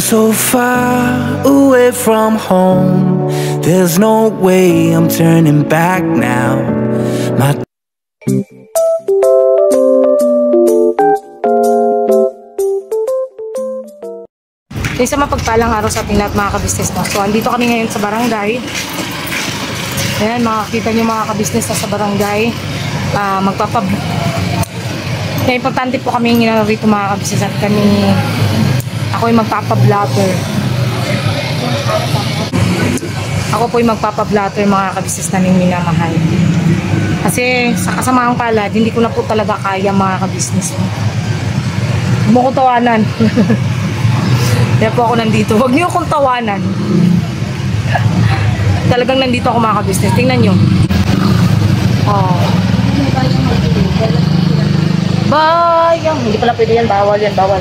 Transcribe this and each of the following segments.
I'm so far away from home. There's no way I'm turning back now. My Isa mapagpalang araw sa ating lahat mga ka-business mo. So, andito kami ngayon sa barangay. Ayan, makakita nyo mga ka-business na sa barangay. Kaya importante po kami yung ginagawa rito mga ka-business at ako yung magpapablatter. Ako po yung magpapablatter mga ka-business namin minamahal. Kasi sa kasamahang palad, hindi ko na po talaga kaya mga ka-business. Huwag mo ko tawanan. Kaya po ako nandito. Huwag niyo akong tawanan. Talagang nandito ako mga ka-business. Tingnan nyo. Oh. Bayang. Hindi pala pwede yan. Bawal yan. Bawal.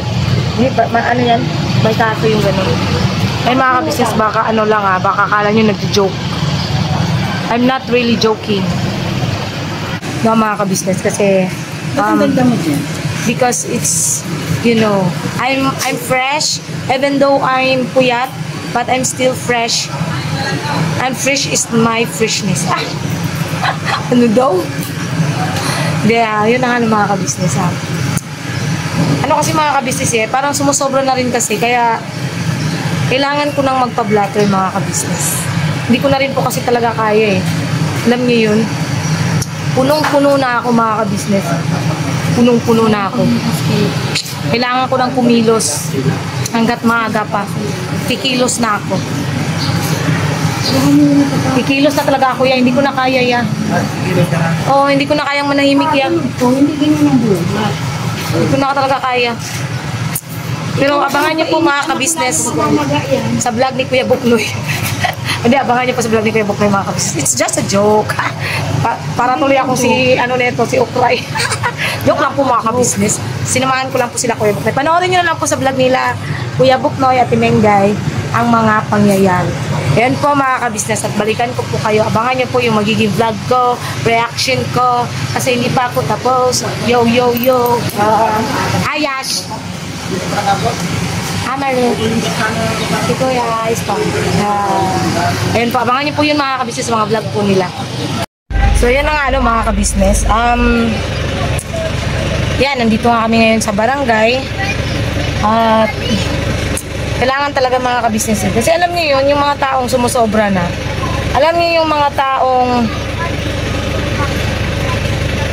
Ano yan? May kaso yung gano'n. Ay mga ka-business, baka ano lang ha. Baka akala nyo nag-joke. I'm not really joking. No mga ka-business. Kasi because it's, you know, I'm fresh. Even though I'm puyat, but I'm still fresh. And fresh is my freshness. Ano daw? Yeah, yun na nga mga ka-business ha. Ano kasi mga ka-business parang sumusobra na rin kasi. Kaya, kailangan ko nang magpa-blatter mga ka-business. Hindi ko na rin po kasi talaga kaya Alam niyo yun? Punong-puno na ako mga ka-business. Punong-puno na ako. Kailangan ko nang kumilos. Hanggat maaga pa. Kikilos na ako. Kikilos na talaga ako yan. Hindi ko na kaya yan. Oo, hindi ko na kayang manahimik yan. Hindi ko na talaga kaya. Pero abangan niyo po mga ka-business sa vlog ni Kuya Buknoy. Hindi, abangan niyo po sa vlog ni Kuya Buknoy mga ka-business. It's just a joke. Para tuloy akong si Ukray. Joke lang po mga ka-business. Sinamahan ko lang po sila Kuya Buknoy. Panoorin nyo na lang po sa vlog nila Kuya Buknoy at Mengay ang mga pangyayari. Ayan po mga ka-business at balikan ko po kayo. Abangan nyo po yung magiging vlog ko, reaction ko, kasi hindi pa ako tapos. Yo, yo, yo. Ayash. Amaru. Ito guys po. Ayan po, abangan nyo po yun mga ka-business sa mga vlog po nila. So yan na nga mga ka-business. Yan, nandito nga kami ngayon sa barangay. At kailangan talaga mga ka-business. Kasi alam niyo yun, yung mga taong sumusobra na. Alam niyo yung mga taong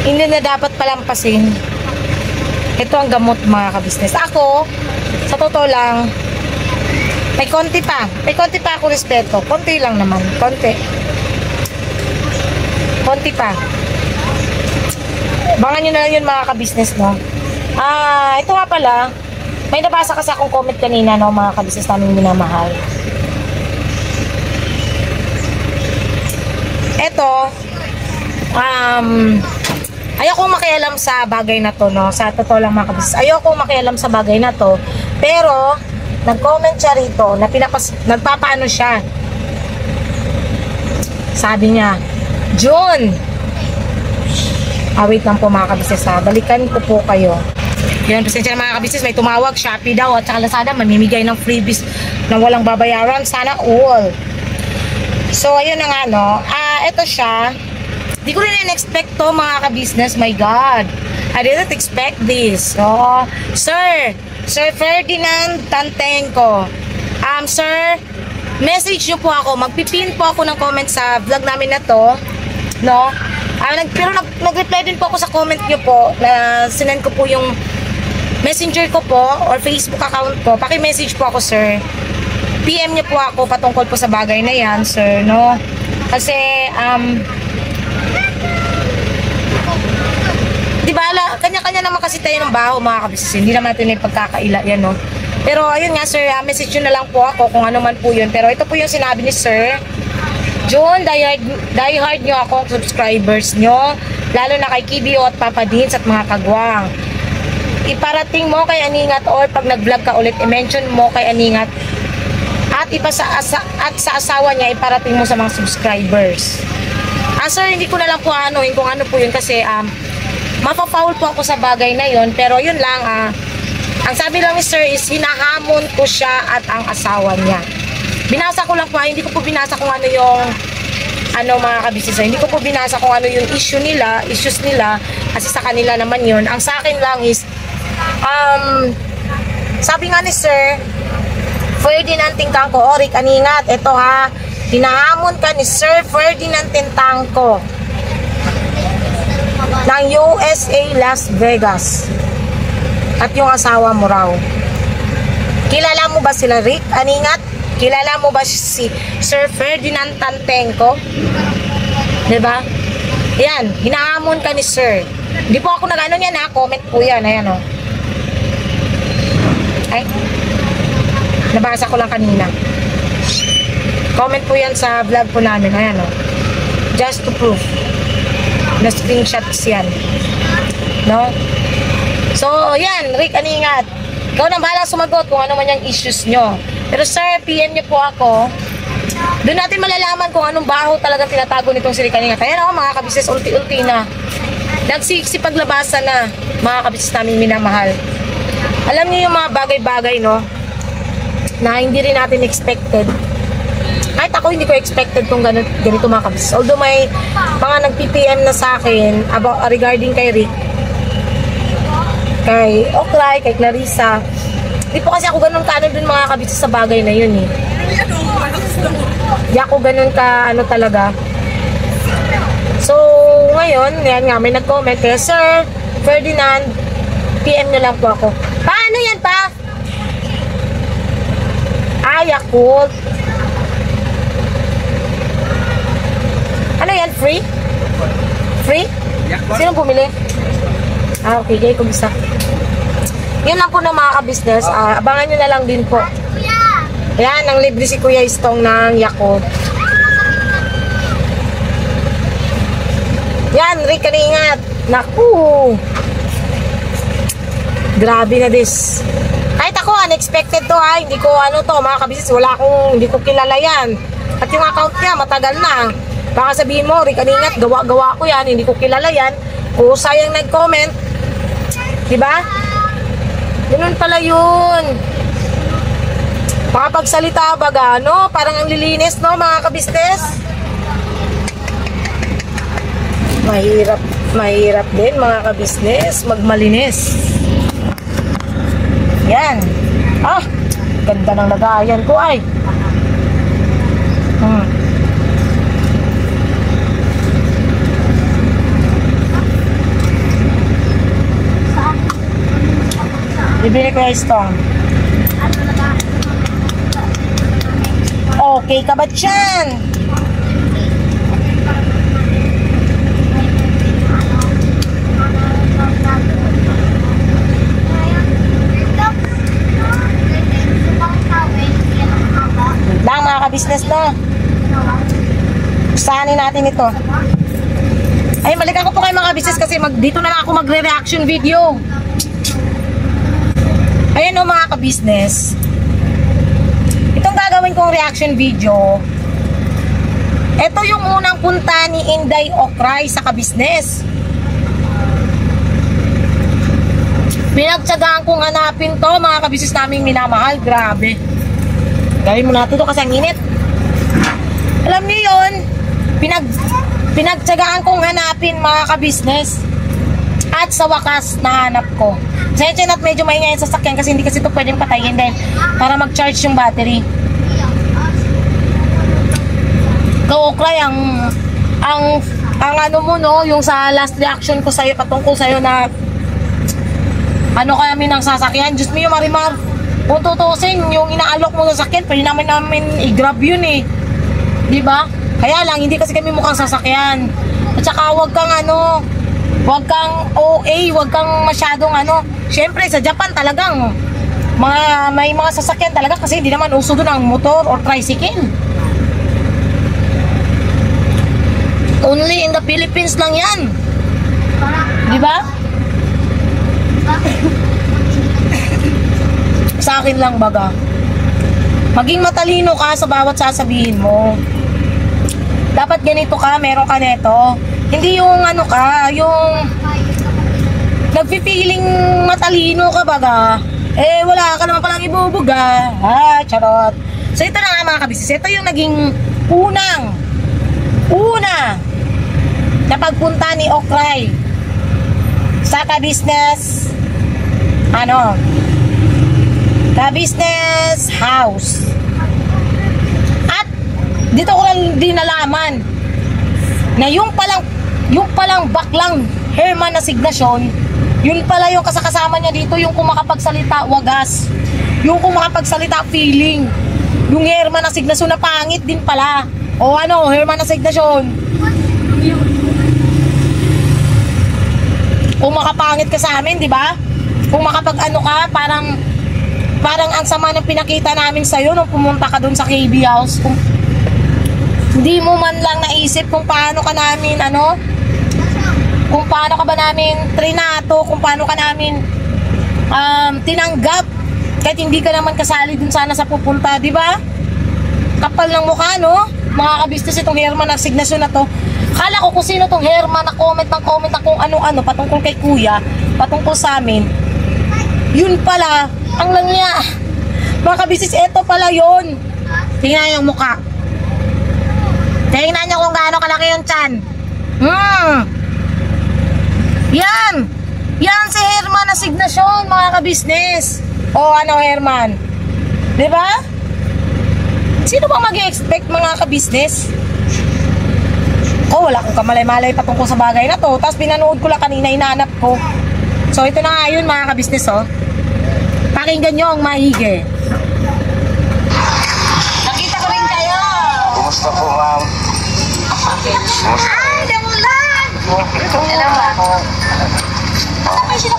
hindi na dapat palampasin. Ito ang gamot mga ka-business. Ako, sa totoo lang, may konti pa. May konti pa ako respeto. Konti lang naman. Konti. Konti pa. Bangan nyo na lang yun mga ka-business, no? Ito nga pala, may nabasa kasi akong comment kanina, no, mga ka-business namin minamahal. Ito, ayokong makialam sa bagay na to, no? Sa totoo lang mga ka-business, ayokong makialam sa bagay na to. Pero, nag-comment siya rito, na nagpapaano siya. Sabi niya, June, wait lang po mga ka-business ha. Balikan ko po kayo. Yan, pasensya na mga ka-business. May tumawag, Shopee daw at saka Lazada. Mamimigay ng freebies na walang babayaran. Sana all. So, ayun na nga no. Ito siya. Di ko rin in-expect to mga ka-business. My God. I didn't expect this. So, Sir Ferdinand Tantenko. Sir, message nyo po ako. Magpipin po ako ng comment sa vlog namin na to. No? Pero nag-reply din po ako sa comment nyo po na sinend ko po yung messenger ko po or Facebook account ko. Paki-message po ako, sir. PM nyo po ako patungkol po sa bagay na yan, sir, no? Kasi, diba, kanya-kanya naman kasi tayo ng baho, mga ka-business. Hindi naman natin yung pagkakaila yan, no? Pero, ayun nga, sir, message nyo na lang po ako kung ano man po yun. Pero ito po yung sinabi ni sir. June, die-hard nyo akong subscribers nyo, lalo na kay Kibio at Papa Dins at mga kagwang. Iparating mo kay Aningat or pag nag-vlog ka ulit, i-mention mo kay Aningat at sa asawa niya, iparating mo sa mga subscribers. Sir, hindi ko na lang po anuhin kung ano po yun kasi mapapaul po ako sa bagay na yun, pero yun lang Ang sabi lang ni sir is hinahamon ko siya at ang asawa niya. Binasa ko lang po, hindi ko po binasa kung ano yung mga kabisnes. Hindi ko po binasa kung ano yung issues nila kasi sa kanila naman yun. Ang sa akin lang is sabi nga ni sir Ferdinand Tintangco, Rick Aningat, ito ha, hinahamon ka ni Sir Ferdinand Tintangco ng USA Las Vegas at yung asawa mo raw. Kilala mo ba sila, Rick Aningat? Kilala mo ba si Sir Ferdinand Tintangco? Diba? Yan, hinahamon ka ni Sir. Hindi po ako nag-ano yan ha, comment po yan. Ayan o. Ay, nabasa ko lang kanina. Comment po yan sa vlog po namin. Ayan o. Just to prove. Na screenshots yan. No? So, yan. Rick Aningat. Ikaw na bahala sumagot kung ano man yung issues nyo. Pero sir, PM nyo po ako. Doon natin malalaman kung anong baho talagang tinatago nitong si Rick Aningat. Ayan o, mga kabisnes, ulti-ulti na. Nagsipaglabasan na, mga kabisnes namin minamahal. Alam niyo yung mga bagay-bagay, no? Na hindi rin natin expected. Kahit ako hindi ko expected kung ganito mga kabisnes. Although may mga nag-PPM na sa akin about regarding kay Rick, kay Oklay, kay Clarissa. Hindi po kasi ako ganun ka dun mga kabisnes sa bagay na yun eh. Hindi ako ganun ka talaga. So ngayon, yan nga, may nag-comment kaya Sir Ferdinand, PM nyo lang po ako. Paano yan pa? Yakult. Ano yan? Free? Free? Sino bumili? Okay, kaya kung isa. Yun lang po na mga kabisnes. Abangan nyo na lang din po. Ayan, ang libre si Kuya Istong ng Yakult. Yan, Rick Aningat. Naku! Grabe na this. Kahit ako, unexpected to ha. Hindi ko mga kabisnes. Hindi ko kilala yan. At yung account niya, matagal na. Baka sabihin mo, Rick Aningat, gawa-gawa ko yan. Hindi ko kilala yan. O sayang nag-comment. Diba? Ganun pala yun. Makapagsalita baga, no? Parang ang lilinis, no, mga kabisnes? Mahirap din, mga kabisnes, magmalinis. Yan. Ganda ng lagayan ko, ay. Bibili ko yung stone. Okay ka ba dyan? Lang mga ka-business na. Saanin natin ito. Ay, balikan ko po kayo mga ka-business kasi dito na lang ako magre-reaction video. Ayan o mga ka-business. Itong gagawin kong reaction video, ito yung unang punta ni Inday Okray sa ka-business. Pinagtsagaan kong hanapin to mga ka-business naming minamahal. Grabe. Gawin mo natin to kasi ang init. Alam niyo yun, pinagtsagaan kong hanapin mga ka-business. At sa wakas, nahanap ko. Sensya na't medyo maingay yung sasakyan kasi hindi kasi ito pwedeng patayin din para mag-charge yung battery. Okray, ang ano mo no, yung sa last reaction ko sa'yo, patungkol sa'yo na kami ng sasakyan. Diyos mo yung Marimar, kung tutusin, yung inaalok mo sa sasakyan, pwede namin i-grab yun eh. Diba? Kaya lang, hindi kasi kami mukhang sasakyan. At saka huwag kang huwag kang OA, huwag kang masyadong syempre sa Japan talagang may mga sasakyan talaga kasi hindi naman uso doon ang motor or tricycle. Only in the Philippines lang yan. Di ba? Sa akin lang baga. Maging matalino ka sa bawat sasabihin mo. Dapat ganito ka, meron ka neto. Hindi yung yung nagpipiling matalino ka baga. Eh, wala ka naman palang ibubuga. Ha, charot. So, ito na nga mga kabisnes. Ito yung naging una na pagpunta ni Okray sa kabisnes kabisnes house. At dito ko lang din nalaman na yung palang baklang Herman Asignasyon, yun pala yung kasama niya dito, yung kumakapagsalita wagas, yung kumakapagsalita feeling, yung Herman Asignasyon na pangit din pala. O ano, Herman Asignasyon, kung makapangit ka sa amin, di ba? Kung makapag-ano ka, parang ang sama ng pinakita namin sa'yo nung pumunta ka dun sa KB House. Kung hindi mo man lang naisip kung paano ka namin, kung paano ka ba namin trinato, kung paano ka namin tinanggap, kahit hindi ka naman kasali dun sana sa pupunta, di ba? Kapal ng mukha, no? Mga kabisnes, itong Herman Asignasyon na to. Kala ko kung sino tong Herman na comment ng kung ano-ano patungkol kay kuya, patungkol sa amin. Yun pala, ang langya. Mga kabisnes, eto pala yun. Tingnan yung mukha. Tingnan nyo kung gaano kalaki yung tiyan. Yan si Herman Asignasyon, mga kabisnes. O ano, Herman? Diba? Sino bang mag-expect, mga kabisnes? Wala akong kamalay-malay patungkol sa bagay na to. Tapos pinanood ko lang kanina, inaanap ko. So ito na nga yun, mga kabisnes, oh. Pakinggan nyo ang maigi. Nakita ko rin kayo. Kumusta po, ma'am? Ay, damulan! Hello, ma'am.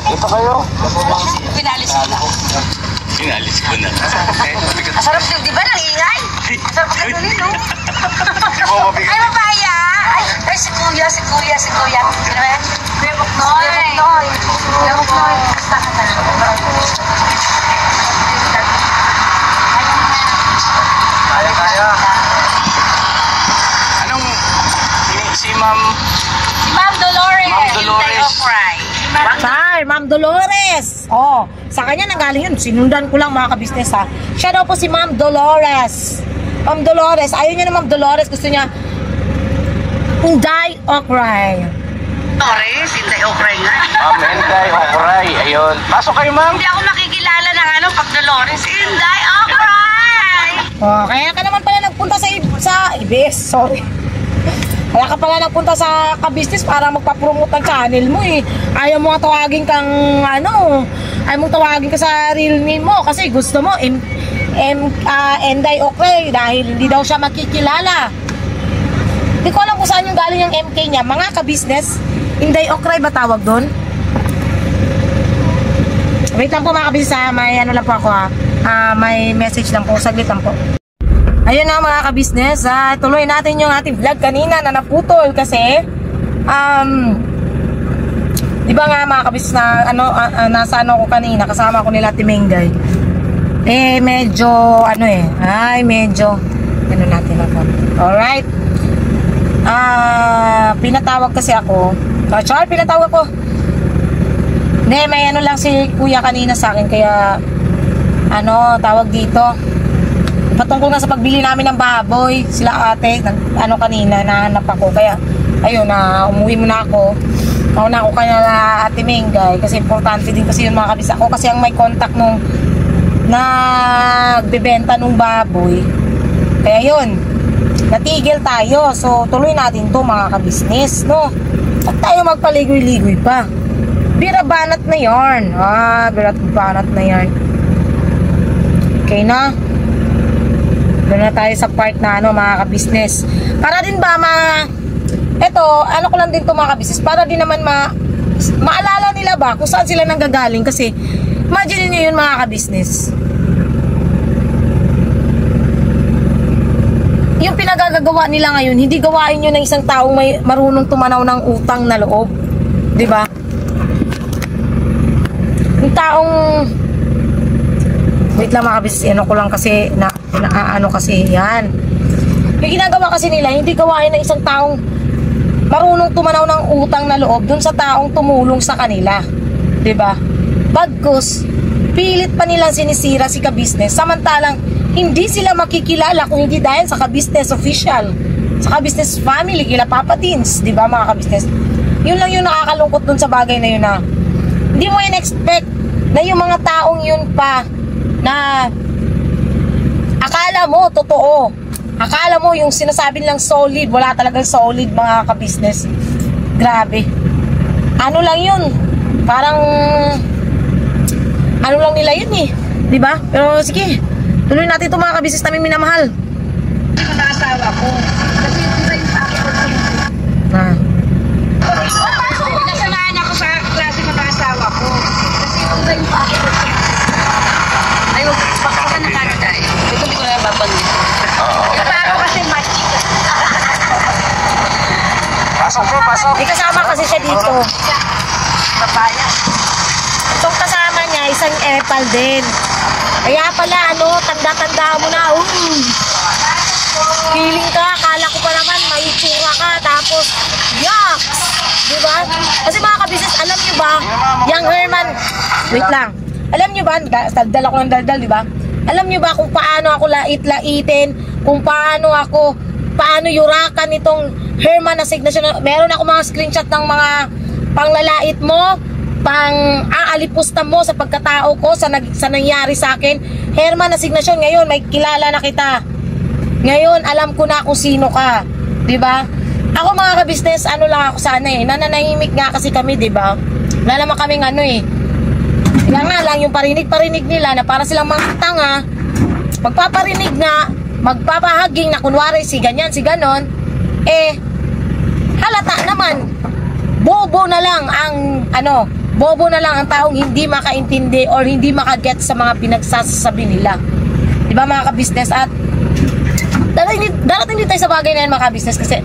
Ito kayo? Pinalis ko na. Pinalis ko na. Asarap din, di ba? Nangingay? Asarap ka dun, no? Ay, mabaya! Ay, si kuya. Sino ba yan? Kuya Buknoy. Kuya Buknoy. Basta ka na. Kaya. Anong si Ma'am? Si Ma'am Dolores. Ma'am Dolores. Hi, Ma'am Dolores. Oh, sa kanya nanggaling yun. Sinundan ko lang, mga kabisnes, ha. Siya daw po si Ma'am Dolores. Ma'am Dolores. Ayaw niya na Ma'am Dolores. Gusto niya Inday Okray. Dolores, Inday Okray nga. Ma'am Inday Okray. Ayun. Pasok kayo, ma'am. Hindi ako makikilala ng pag Dolores. Inday Okray! Oh, kaya ka naman pala nagpunta sa IBS. Sorry. Kaya ka pala nagpunta sa kabisnes para magpapromote ng channel mo, eh. Ayaw mo nga tawagin kang ayaw mo tawagin ka sa real name mo kasi gusto mo Inday Okray dahil hindi daw siya makikilala. Hindi ko alam kung saan yung galing yung MK niya. Mga kabisnes, Inday Okray ba tawag doon? Wait lang po, mga kabisnes, ha. May lang po ako, ha. May message lang po. Saglit lang po. Ayun na, mga kabisnes, tuloy natin yung ating vlog kanina na naputol kasi di ba nga, mga kabisnes, na nasa ko kanina, kasama ko nila Timengay. Medyo medyo natin ako. Alright. Pinatawag kasi ako. Pinatawag ko. Hindi, may lang si kuya kanina sa akin, kaya tawag dito. Patungkol nga sa pagbili namin ng baboy. Sila ate, kanina, nahanap ako. Kaya, ayun, umuwi muna ako. Mauna ako kaya na Ate Mengay. Kasi importante din kasi yun, mga kabis. Ako kasi ang may contact nung nagbebenta nung baboy. Kaya yun, natigil tayo. So, tuloy natin to, mga kabisnes, no? At tayo magpaligoy-ligoy pa. Birabanat na yarn. Birabanat na yarn. Okay na? Doon na tayo sa part na mga kabisnes. Para din ba ko lang din to, mga kabisnes, para din naman maalala nila ba kung saan sila nanggagaling. Kasi imagine niyo yun, mga kabisnes, yung pinagagagawa nila ngayon, hindi gawain yun ng isang taong may marunong tumanaw ng utang na loob, di ba? Yung taong wait lang, mga kabisnes, ko lang kasi kasi yan. Yung ginagawa kasi nila, hindi gawain ng isang taong marunong tumanaw ng utang na loob dun sa taong tumulong sa kanila, 'di ba? Bagkus pilit pa nilang sinisira si ka-business. Samantalang, hindi sila makikilala kung hindi dahil sa ka-business official, sa ka-business family, kila Papa Teens, di ba mga ka-business? Yun lang yung nakakalungkot dun sa bagay na yun na hindi mo in-expect na yung mga taong yun pa na akala mo totoo, akala mo yung sinasabi nilang solid, wala talagang solid mga ka-business. Grabe. Ano lang yun, parang ano lang nila yun eh, di ba? Pero sige, tuloy natin itong mga ka-business namin minamahal. Ito na asawa ko. Kasi ito na yung aking nasanaan ako sa klase ng asawa ko. Kasi ito na yung aking ayaw, pakita na kano tayo. Ito hindi ko na babanggit. Ako kasi machika. Pasok po, pasok. May kasama kasi siya dito. Papaya. Itong kasama niya, isang epal din. Kaya pala, ano, tanda-tanda mo na, feeling ka, akala ko pa naman, may itsura ka, tapos, yucks! Diba? Kasi mga ka-business, alam nyo ba, yung Herman, wait lang, alam nyo ba, daldal ako ng daldal, diba? Alam nyo ba kung paano ako lait-laitin, kung paano yurakan itong Herman na signation, meron ako mga screenshot ng mga panglalait mo, pang-aalipusta mo sa pagkatao ko, sa nangyari sa akin. Herman na signation, ngayon may kilala na kita. Ngayon alam ko na kung sino ka, 'di ba? Ako mga ka-business, ano lang ako sana eh, nananahimik nga kasi kami, 'di ba? Wala naman kaming ano eh. Kaya nga lang yung parinig nila na para silang mga tanga, magpaparinig nga, magpapahaging na kunwari si ganyan, si ganon, eh halata naman. Bobo na lang ang taong hindi makaintindi or hindi makaget sa mga pinagsasabi nila. Diba mga ka-business? At darating din tayo sa bagay na yan mga ka-business kasi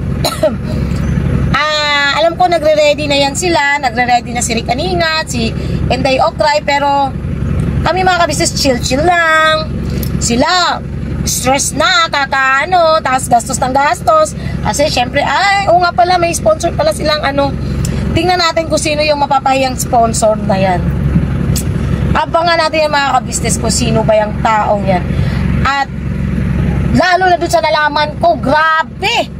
alam ko nagre-ready na yan sila, nagre-ready na si Rick Aningat, si Enday Okray, pero kami mga ka-business chill lang. Sila stress na, tapos gastos ng gastos. Kasi syempre, oo nga pala, may sponsor pala silang tingnan natin kung sino yung mapapahiyang sponsor na yan. Abangan natin yung mga ka-business kung sino ba yung taong yan. At lalo na dun sa nalaman ko, grabe!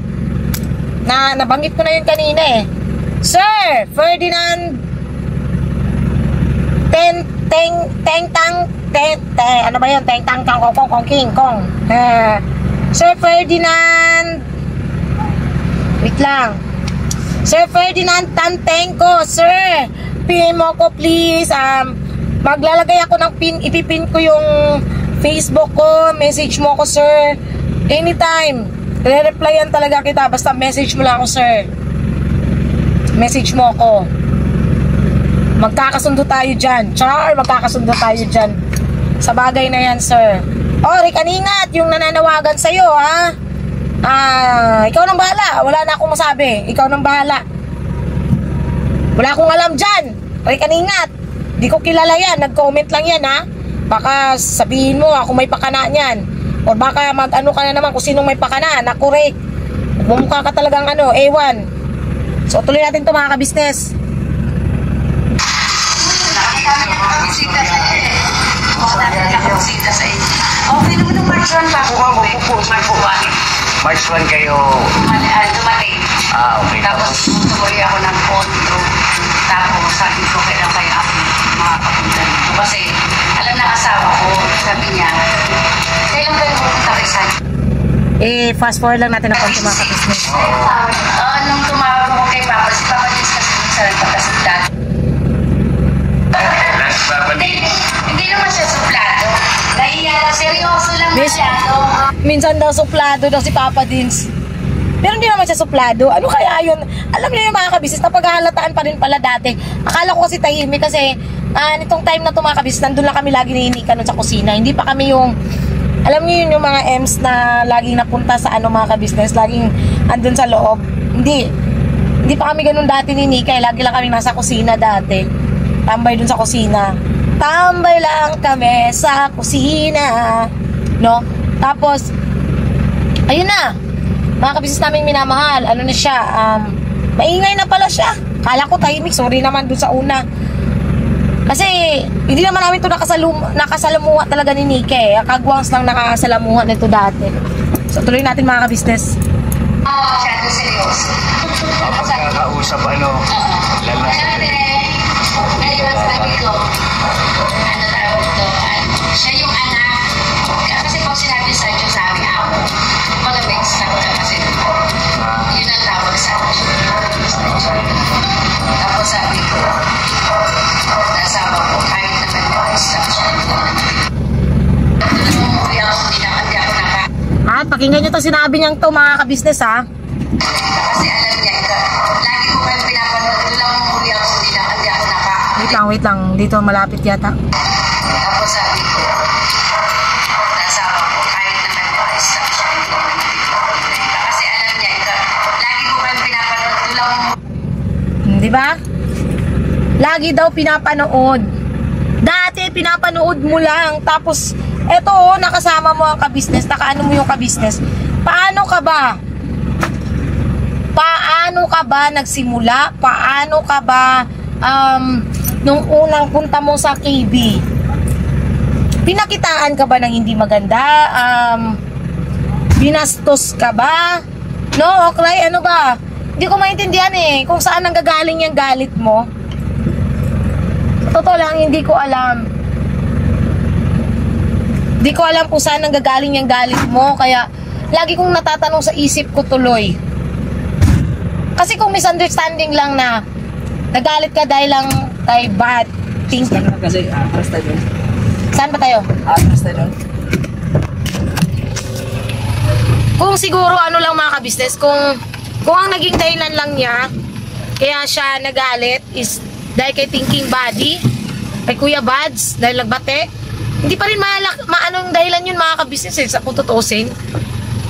Nabanggit ko na yun kanina eh. Sir Ferdinand ano ba yun? Sir Ferdinand, wait lang. Sir Ferdinand Tantengco, sir, PM mo ko please. Maglalagay ako ng pin, ipipin ko yung Facebook ko, message mo ko sir. Anytime, re-replyan talaga kita, basta message mo lang ako sir. Message mo ko. Magkakasundo tayo dyan. Magkakasundo tayo dyan. Sa bagay na yan sir. Rick Aningat, yung nananawagan sa'yo ha. Ikaw nang bahala. Wala na akong masabi. Ikaw nang bahala. Wala akong alam dyan. Rick Aningat, di ko kilala yan. Nag-comment lang yan ha. Baka sabihin mo ako may pakana yan. O baka mag-ano ka na naman kung sinong may pakana. Naku Rick, bumukha ka talagang ewan. So tuloy natin ito mga ka-business. Okay naman ng March 1 pa po. March 1 kayo. Dumating. Okay. Tapos tumuloy ako ng pondo. Tapos sabi ko kaya ako makakapunta dito. Kasi alam na asawa ko, sabi niya, kailan kayo pupunta kay San? Fast forward lang natin ang konti mga ka-business. Nung tumawag ko kay Papa, si Papa Dins kasi sa nagpapasulat. Hindi naman siya suplado. Nahiya lang, seryoso lang masyado. Minsan daw suplado daw si Papa Dins. Pero hindi naman siya suplado. Ano kaya yun? Alam niyo yung mga ka-business, napaghahalataan pa rin pala dati. Akala ko kasi tahimik kasi nitong time na ito mga ka-business, nandun lang kami lagi nahinikan sa kusina. Hindi pa kami yung, alam niyo yun yung mga M's na laging napunta sa mga ka-business, laging andun sa loob. Hindi pa kami ganun dati ni Nikay. Lagi lang kami nasa kusina dati. Tambay dun sa kusina. Tambay lang kami sa kusina. No? Tapos, ayun na. Mga ka-business namin minamahal. Ano na siya? Maingay na pala siya. Kala ko tahimik. Sorry naman dun sa una. Kasi, hindi naman namin ito nakasalamuha talaga ni Nika eh. Kagwangs lang nakasalamuha nito dati. So, tuloy natin mga ka-business. Masyado seryoso. Kapag kakausap, lalo Ayun, sabi ko, ano tawag ito, siya yung anak. Kasi pag sinabi sa Diyos, sabi ako, mag-mix lang ka kasi yun ang tawag sa akin. Tapos sabi ko, nasawa ko, kahit naman yung isang siya. Umuwi ako, hindi ako naka. At pakinggan nyo to sinabi niyang to mga ka-business ha. Kasi alam niya, lagi ko kayo pinapanood, doon lang umuwi ako, hindi ako naka. Wait lang. Dito malapit yata. Tapos sabi ko, nasawa ko, kahit naman yung isang siya. Kasi alam niya, lagi ko kayo pinapanood, doon lang umuwi. Di ba? Lagi daw pinapanood. Dati pinapanood mo lang. Tapos, eto nakasama mo ang ka-business. Nakaano mo yung ka-business. Paano ka ba? Paano ka ba nagsimula? Paano ka ba nung unang punta mo sa KB? Pinakitaan ka ba ng hindi maganda? Binastos ka ba? No, okay, ano ba? Hindi ko maintindihan eh kung saan nanggagaling yung galit mo. Totoo lang, hindi ko alam. Hindi ko alam kung saan nanggagaling yung galit mo. Kaya, lagi kong natatanong sa isip ko tuloy. Kasi kung misunderstanding lang na nagalit ka dahil lang kay bad thinking. Kasi atras tayo. Saan ba tayo? Atras tayo. Kung siguro ano lang mga ka-business, kung ang naging dahilan lang niya, kaya siya nagalit is dahil kay thinking body, kay Kuya Bads, dahil nagbate, hindi pa rin maanong dahilan yun mga ka-business eh, sa kung tutusin.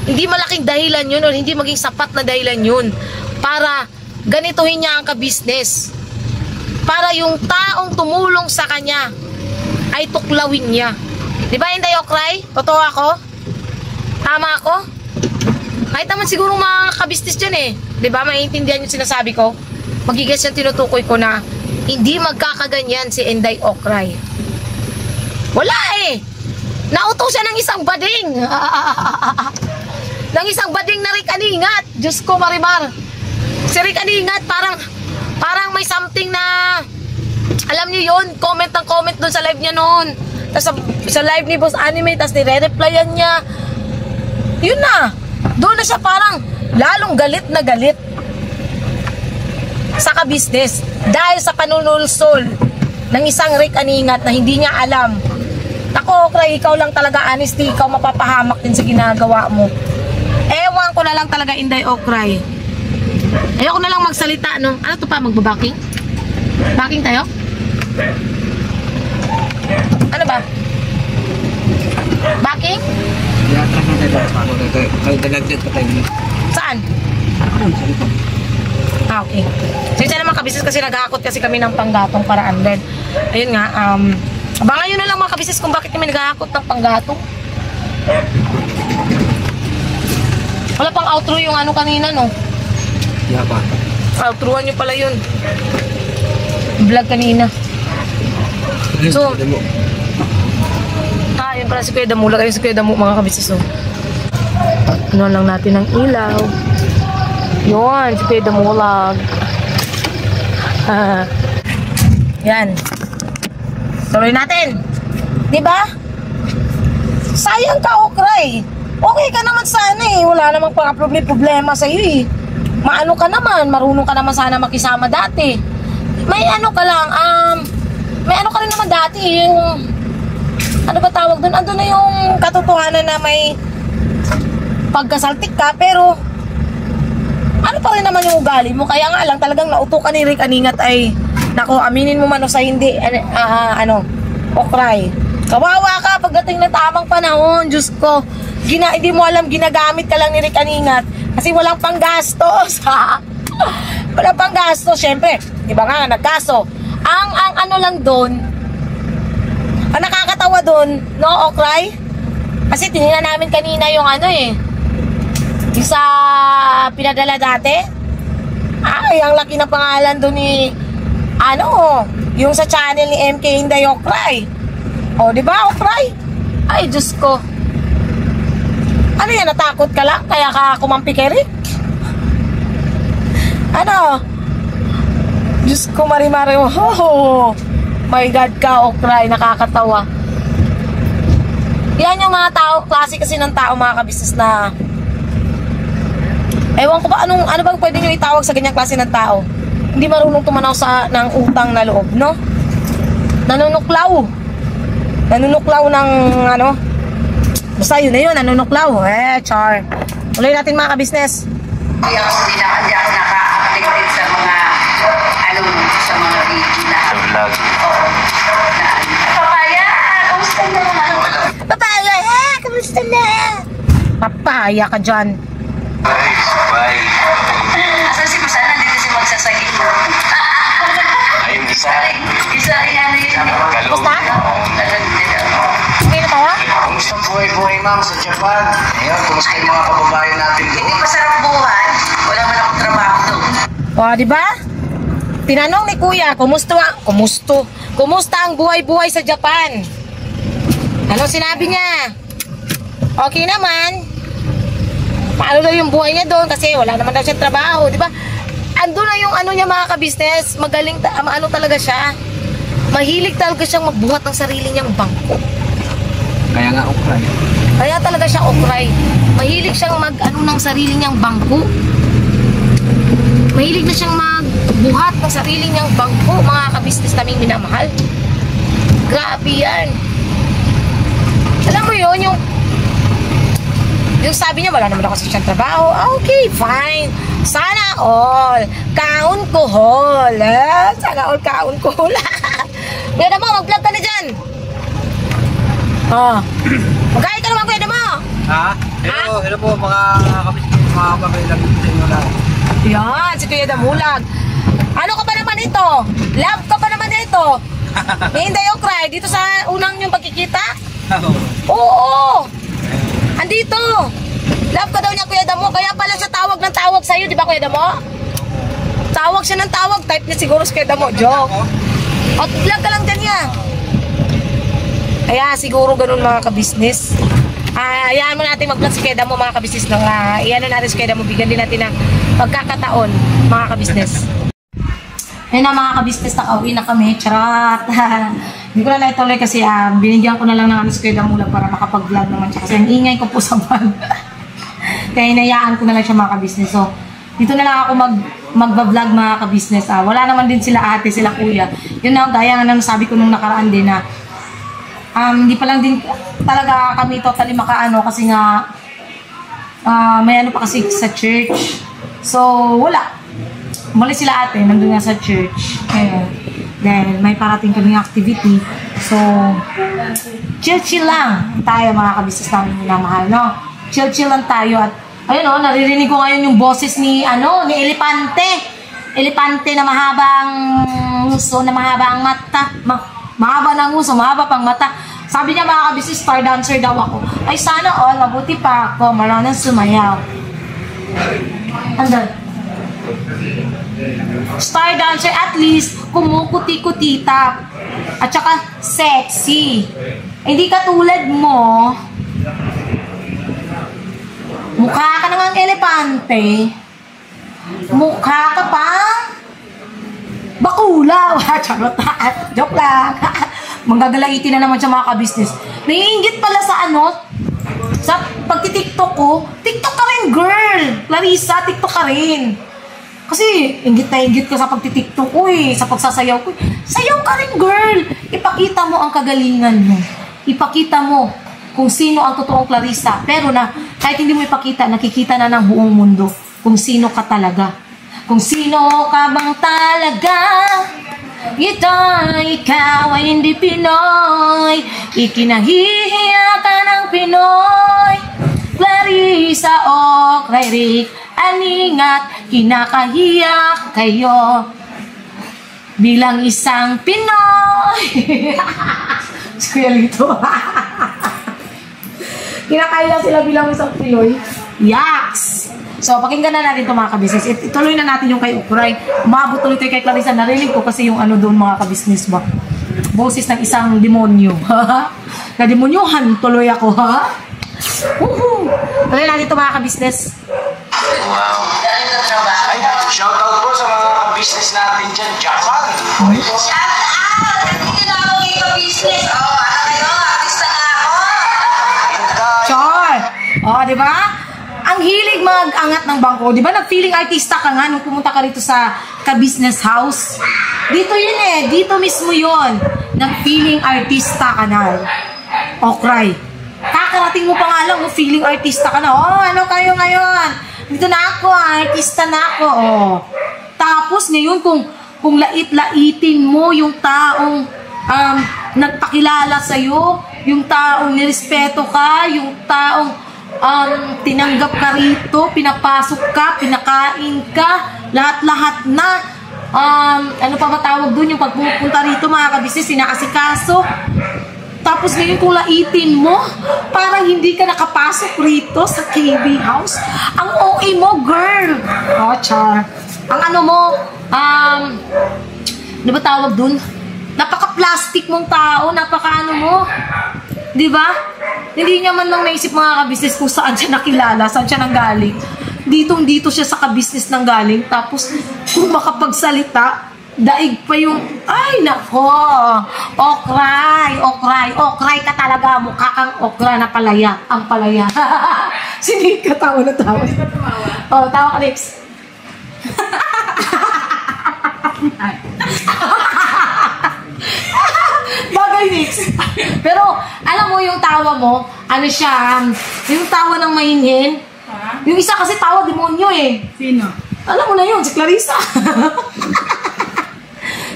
Hindi malaking dahilan yun o hindi maging sapat na dahilan yun para ganituhin niya ang ka-business. Para yung taong tumulong sa kanya ay tuklawin niya. Di ba Inday Okray? Totoo ako? Tama ako? Kahit naman siguro mga ka-business dyan eh. Di ba? Maiintindihan yung sinasabi ko. Magigas yung tinutukoy ko na hindi magkakaganyan si Inday Okray. Wala eh. Nauto siya ng isang bading. Ng isang bading na Rick Aningat. Diyos ko, Marimar. Si Rick Aningat parang may something na alam niyo yun, comment ng comment doon sa live niya noon. Tapos sa live ni Boss Anime, tapos nire-replyan niya. Yun na. Doon na siya parang lalong galit na galit sa ka-business dahil sa panunulsol ng isang Rick Aningat na hindi niya alam. Ako, Okray, ikaw lang talaga honesty, ikaw mapapahamak din sa ginagawa mo. Ewan ko na lang talaga Inday Okray. Ayoko na lang magsalita, no? Ano to pa, magbabaking? Baking tayo? Ano ba? Baking? Atras na tayo. Kayo dalagdag pa tayo. Saan? Sa likod. Ah, okay. So, isa naman ka-business kasi naghahakot kasi kami ng panggatong paraan din. Ayun nga, abangan nyo na lang mga ka-business kung bakit kami naghahakot ng panggatong. Wala pang outro yung ano kanina, no? Yeah pa. Outroan nyo pala yun. Vlog kanina. So, yun pala si Kuya Damu. Lagay si Kuya Damu mga ka-business, oh. Ano lang natin ng ilaw. Yun, si Kuya Damu vlog. Yan. Tuloy natin. Diba? Sayang ka, Okray. Okay ka naman sana eh. Wala namang problema sa'yo eh. Maano ka naman. Marunong ka naman sana makisama dati. May ano ka lang. May ano ka rin naman dati. Yung, ano ba tawag doon? Ando na yung katotohanan na may pagkasaltik ka. Pero, ano pa rin naman yung ugali mo. Kaya nga lang talagang nauto ka ni Rick Aningat ay, nako, aminin mo man o sa hindi, Okray. Kawawa ka pagdating ng tamang panahon. Diyos ko, hindi mo alam, ginagamit ka lang ni Rick Aningat kasi walang panggastos. Walang panggastos, syempre. Di ba nga, nagkaso. Ang ano lang doon, ang nakakatawa doon, no, Okray? Kasi tinignan namin kanina yung ano eh, yung sa pinadala dati. Ay, ang laki ng pangalan doon ni, ano, Yung sa channel ni MK Inday Okray. O, di ba, Okray? Ay, Diyos ko. Ano yan, natakot ka lang? Kaya ka kumampi kay Rick? Ano? Diyos ko, Marimari. Oh, my God ka, Okray. Nakakatawa. Yan yung mga tao, klase kasi ng tao, mga kabisnes na ewan ko ba, ano bang pwede nyo itawag sa ganyang klase ng tao? Hindi marunong tumanaw ng utang na loob, no? Nanunuklaw. Nanunuklaw ng ano? Basta yun na yun, nanunuklaw. Char. Uloy natin mga kabisnes. Hindi ako naka-update sa mga sa mga video na vlog. oo. Papaya, kamusta na? Papaya, kamusta na? Papaya ka dyan. Bye. Asan si Masana? Dito si magsasagin. Ayun, isa. Isa yan yun. Galong. Basta? Okay na tayo? Kumusta ang buhay-buhay, ma'am, sa Japan? Ayun, kumusta yung mga kababayan natin doon? Hindi masarap buhay. Wala man akong trabaho doon. O, di ba? Tinanong ni Kuya, kumusta ang buhay-buhay sa Japan? Anong sinabi niya? Okay naman. Paano daw yung buhay niya doon kasi wala naman daw siyang trabaho, di ba? Ando na yung ano niya mga kabisnes, magaling, ano talaga siya. Mahilig talaga siyang magbuhat ng sarili niyang bangko. Kaya nga Okray. Kaya talaga siya Okray. Mahilig siyang mag-ano ng sarili niyang bangko. Mahilig na siyang magbuhat ng sarili niyang bangko, mga kabisnes naming minamahal. Grabe yan. Alam mo yun, yung sabi niya, wala naman ako siyang trabaho. Okay, fine. Sana all. Kaon ko hol. Sana all kaon ko hol. Kuya Damo, mag-vlog ka na dyan. Magkaya ka naman, Kuya Damo. Ha? Hello po mga kabisnes, mga kabilang sa inyo lang. Yan, si Kuya Damulag. Ano ka pa naman ito? Love ka pa naman ito. Hindi yung cry. Dito sa unang yung pagkikita? Oo. Andito. Love ka daw niya, Kuya Damo. Kaya pala siya tawag ng tawag sa'yo, di ba, Kuya Damo? Tawag siya ng tawag. Type niya siguro si Kuya Damo. Joke. At vlog ka lang dyan niya. Kaya siguro ganun mga kabisnes. Ayahan mo natin mag-vlog si Kuya Damo, mga kabisnes. Iyan natin si Kuya Damo. Bigyan din natin ng pagkakataon, mga kabisnes. Ayun na mga kabisnes, nakauwi na kami. Charot. Hindi ko na naituloy kasi binigyan ko na lang ng si Kuya Damo para makapag-vlog naman siya. Kasi ang ingay ko po sa vlog. Kaya inayaan ko na lang siya mga kabisnes. So, dito na lang ako magba-vlog mga kabisnes. Wala naman din sila ate, sila kuya. Yun na, gaya nga nang sabi ko nung nakaraan din na hindi pa lang din talaga kami totally makaano kasi nga may ano pa kasi sa church. So, wala. Muli sila ate, nandun nga sa church. Ayun. Then, may parating kaming activity. So, chill-chill lang tayo mga kabisnes namin minamahal, no? Chill-chill lang tayo at ayun o, naririnig ko ngayon yung boses ni Elepante. Elepante na mahabang uso, na mahaba ang mata. Mahaba ng uso, mahaba pang mata. Sabi niya mga kabisnes, star dancer daw ako. Ay sana all, mabuti pa ako, marunong sumayaw. Andun. Star dancer, at least, kumukuti-kutita. At saka, sexy. Hindi katulad mo, mukha ka namang elepante. Mukha ka pang bakula. Charot. Joke lang. Manggagalaiti na naman siya mga kabisnes. Naiingit pala sa sa pagtitiktok ko. TikTok ka rin, girl. Clarissa, TikTok ka rin. Kasi, ingit na ingit ka sa pagtitiktok ko sa pagsasayaw ko. Sayaw ka rin, girl. Ipakita mo ang kagalingan mo. Ipakita mo kung sino ang totoong Clarissa. Pero kahit hindi mo ipakita, nakikita na ng buong mundo kung sino ka talaga. Kung sino ka bang talaga. Ikaw ay hindi Pinoy. Ikinahihiya ka ng Pinoy. Clarissa o Rick, aningat, kinakahiya kayo bilang isang Pinoy. Kuya Lito. Kinakahiya sila bilang isang Pinoy. Yaks! So, pakinggan na natin ito mga kabisnes. Ituloy na natin yung kay Ukray. Umabot tuloy tayo kay Clarissa. Narinig ko kasi yung ano doon mga kabisnes ba. Boses ng isang demonyo. Na-demonyohan tuloy ako, ha? Tuloy natin ito mga kabisnes. Wow. Ay, shoutout po sa mga business natin dyan, Japan. Shout out! Nandito na ako kayo business. Oh, ano kayo? Artista na ako. Char! O, di ba? Ang hilig mag-angat ng bangko. Di ba nag-feeling artista ka nga nung pumunta ka rito sa ka-business house? Dito yun eh. Dito mismo yun. Nag-feeling artista ka na. Okray. Kakarating mo pa nga lang, feeling artista ka na. Oh, ano kayo ngayon? Dito na ako, artista na ako. Oh. Tapos ngayon, kung lait-laitin mo yung taong nagpakilala sa'yo, yung taong nirespeto ka, yung taong tinanggap ka rito, pinapasok ka, pinakain ka, lahat-lahat na. Ano pa matawag dun? Yung pagpupunta rito mga kabisnes, sinakasikaso. Tapos ngayon kung laitin mo, parang hindi ka nakapasok rito sa KB house. Ang OA mo, girl. Oh, char. Ang ano mo, ano ba tawag dun? Napaka-plastic mong tao, napaka-ano mo. Di ba? Hindi niya man lang naisip mga kabisnes kung saan siya nakilala, saan siya nanggaling. Ditong-dito siya sa kabisnes nanggaling. Tapos, kung makapagsalita, daig pa yung, ay nako, okray ka talaga, mukha kang okra na palaya, ang palaya. Sini ka, tawa na tawa. Oh, tawa ka, Nix. Bagay, Nix. Pero, alam mo yung tawa mo, ano siya, yung tawa ng mahinhin. Yung isa kasi tawa demonyo eh. Sino? Alam mo na yun, si Clarissa.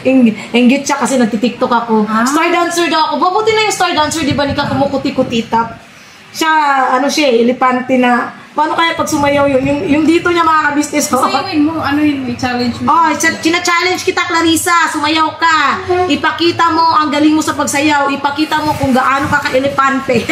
Inggit siya kasi nagtitiktok ako. Star dancer daw ako. Mabuti na yung star dancer, di ba? Nika kumukuti-kutitap. Siya, ano siya, elepante na. Paano kaya pag sumayaw yun? Yung dito niya mga ka-business. Sayawin mo, ano yun, i-challenge mo? Oh, china-challenge kita, Clarissa. Sumayaw ka. Ipakita mo ang galing mo sa pagsayaw. Ipakita mo kung gaano ka ka-elepante.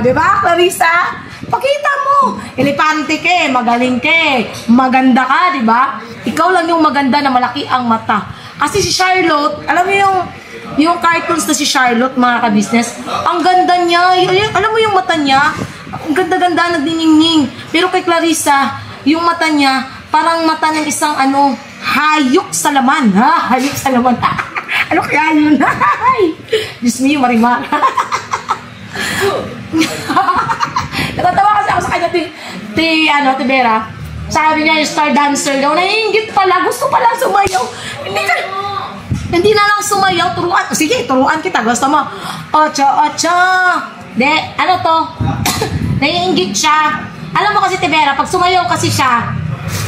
Di ba, Clarissa? Pakita mo. Elepante ka, magaling ka, maganda ka, di ba? Ikaw lang yung maganda na malaki ang mata. Kasi si Charlotte, alam mo yung cartoons na si Charlotte, mga ka-business, ang ganda niya. Alam mo yung mata niya? Ang ganda-ganda, nagdiningning. Pero kay Clarissa, yung mata niya, parang mata ng isang hayok sa laman. Ha? Hayok sa laman. Ano kaya yun? Diyos me, Marimar. Natatawa kasi ako sa kanya, ti Vera. Sabi niya yung star dancer daw, naiingit pala, gusto pala sumayaw. Hindi na lang sumayaw, turuan. Sige, turuan kita, gusto mo. Ocho. De, ano to? Naiingit siya. Alam mo kasi, Vera, pag sumayaw kasi siya,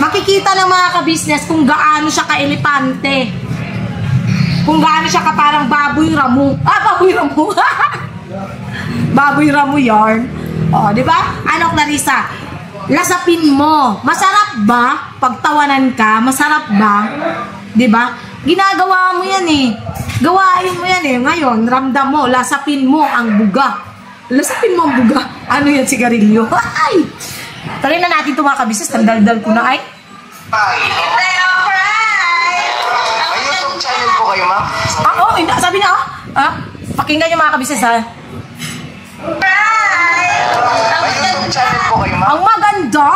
makikita ng mga ka-business kung gaano siya ka-elepante. Kung gaano siya ka parang baboy ramu. Baboy ramu. Baboy ramu yarn. Di ba? Ano, Clarissa? Lasapin mo. Masarap ba? Pagtawanan ka, masarap ba? Di ba? Ginagawa mo yan eh. Gawain mo yan eh. Ngayon, ramdam mo, lasapin mo ang buga. Lasapin mo ang buga. Ano yan, sigarilyo? Ay! Tari na natin ito mga kabisnes. Tandal-dal ko na ay. May YouTube channel po kayo, ma'am? Sabi na pakinggan yung mga kabisnes ha. May YouTube channel po kayo, ma'am? Ang maganda.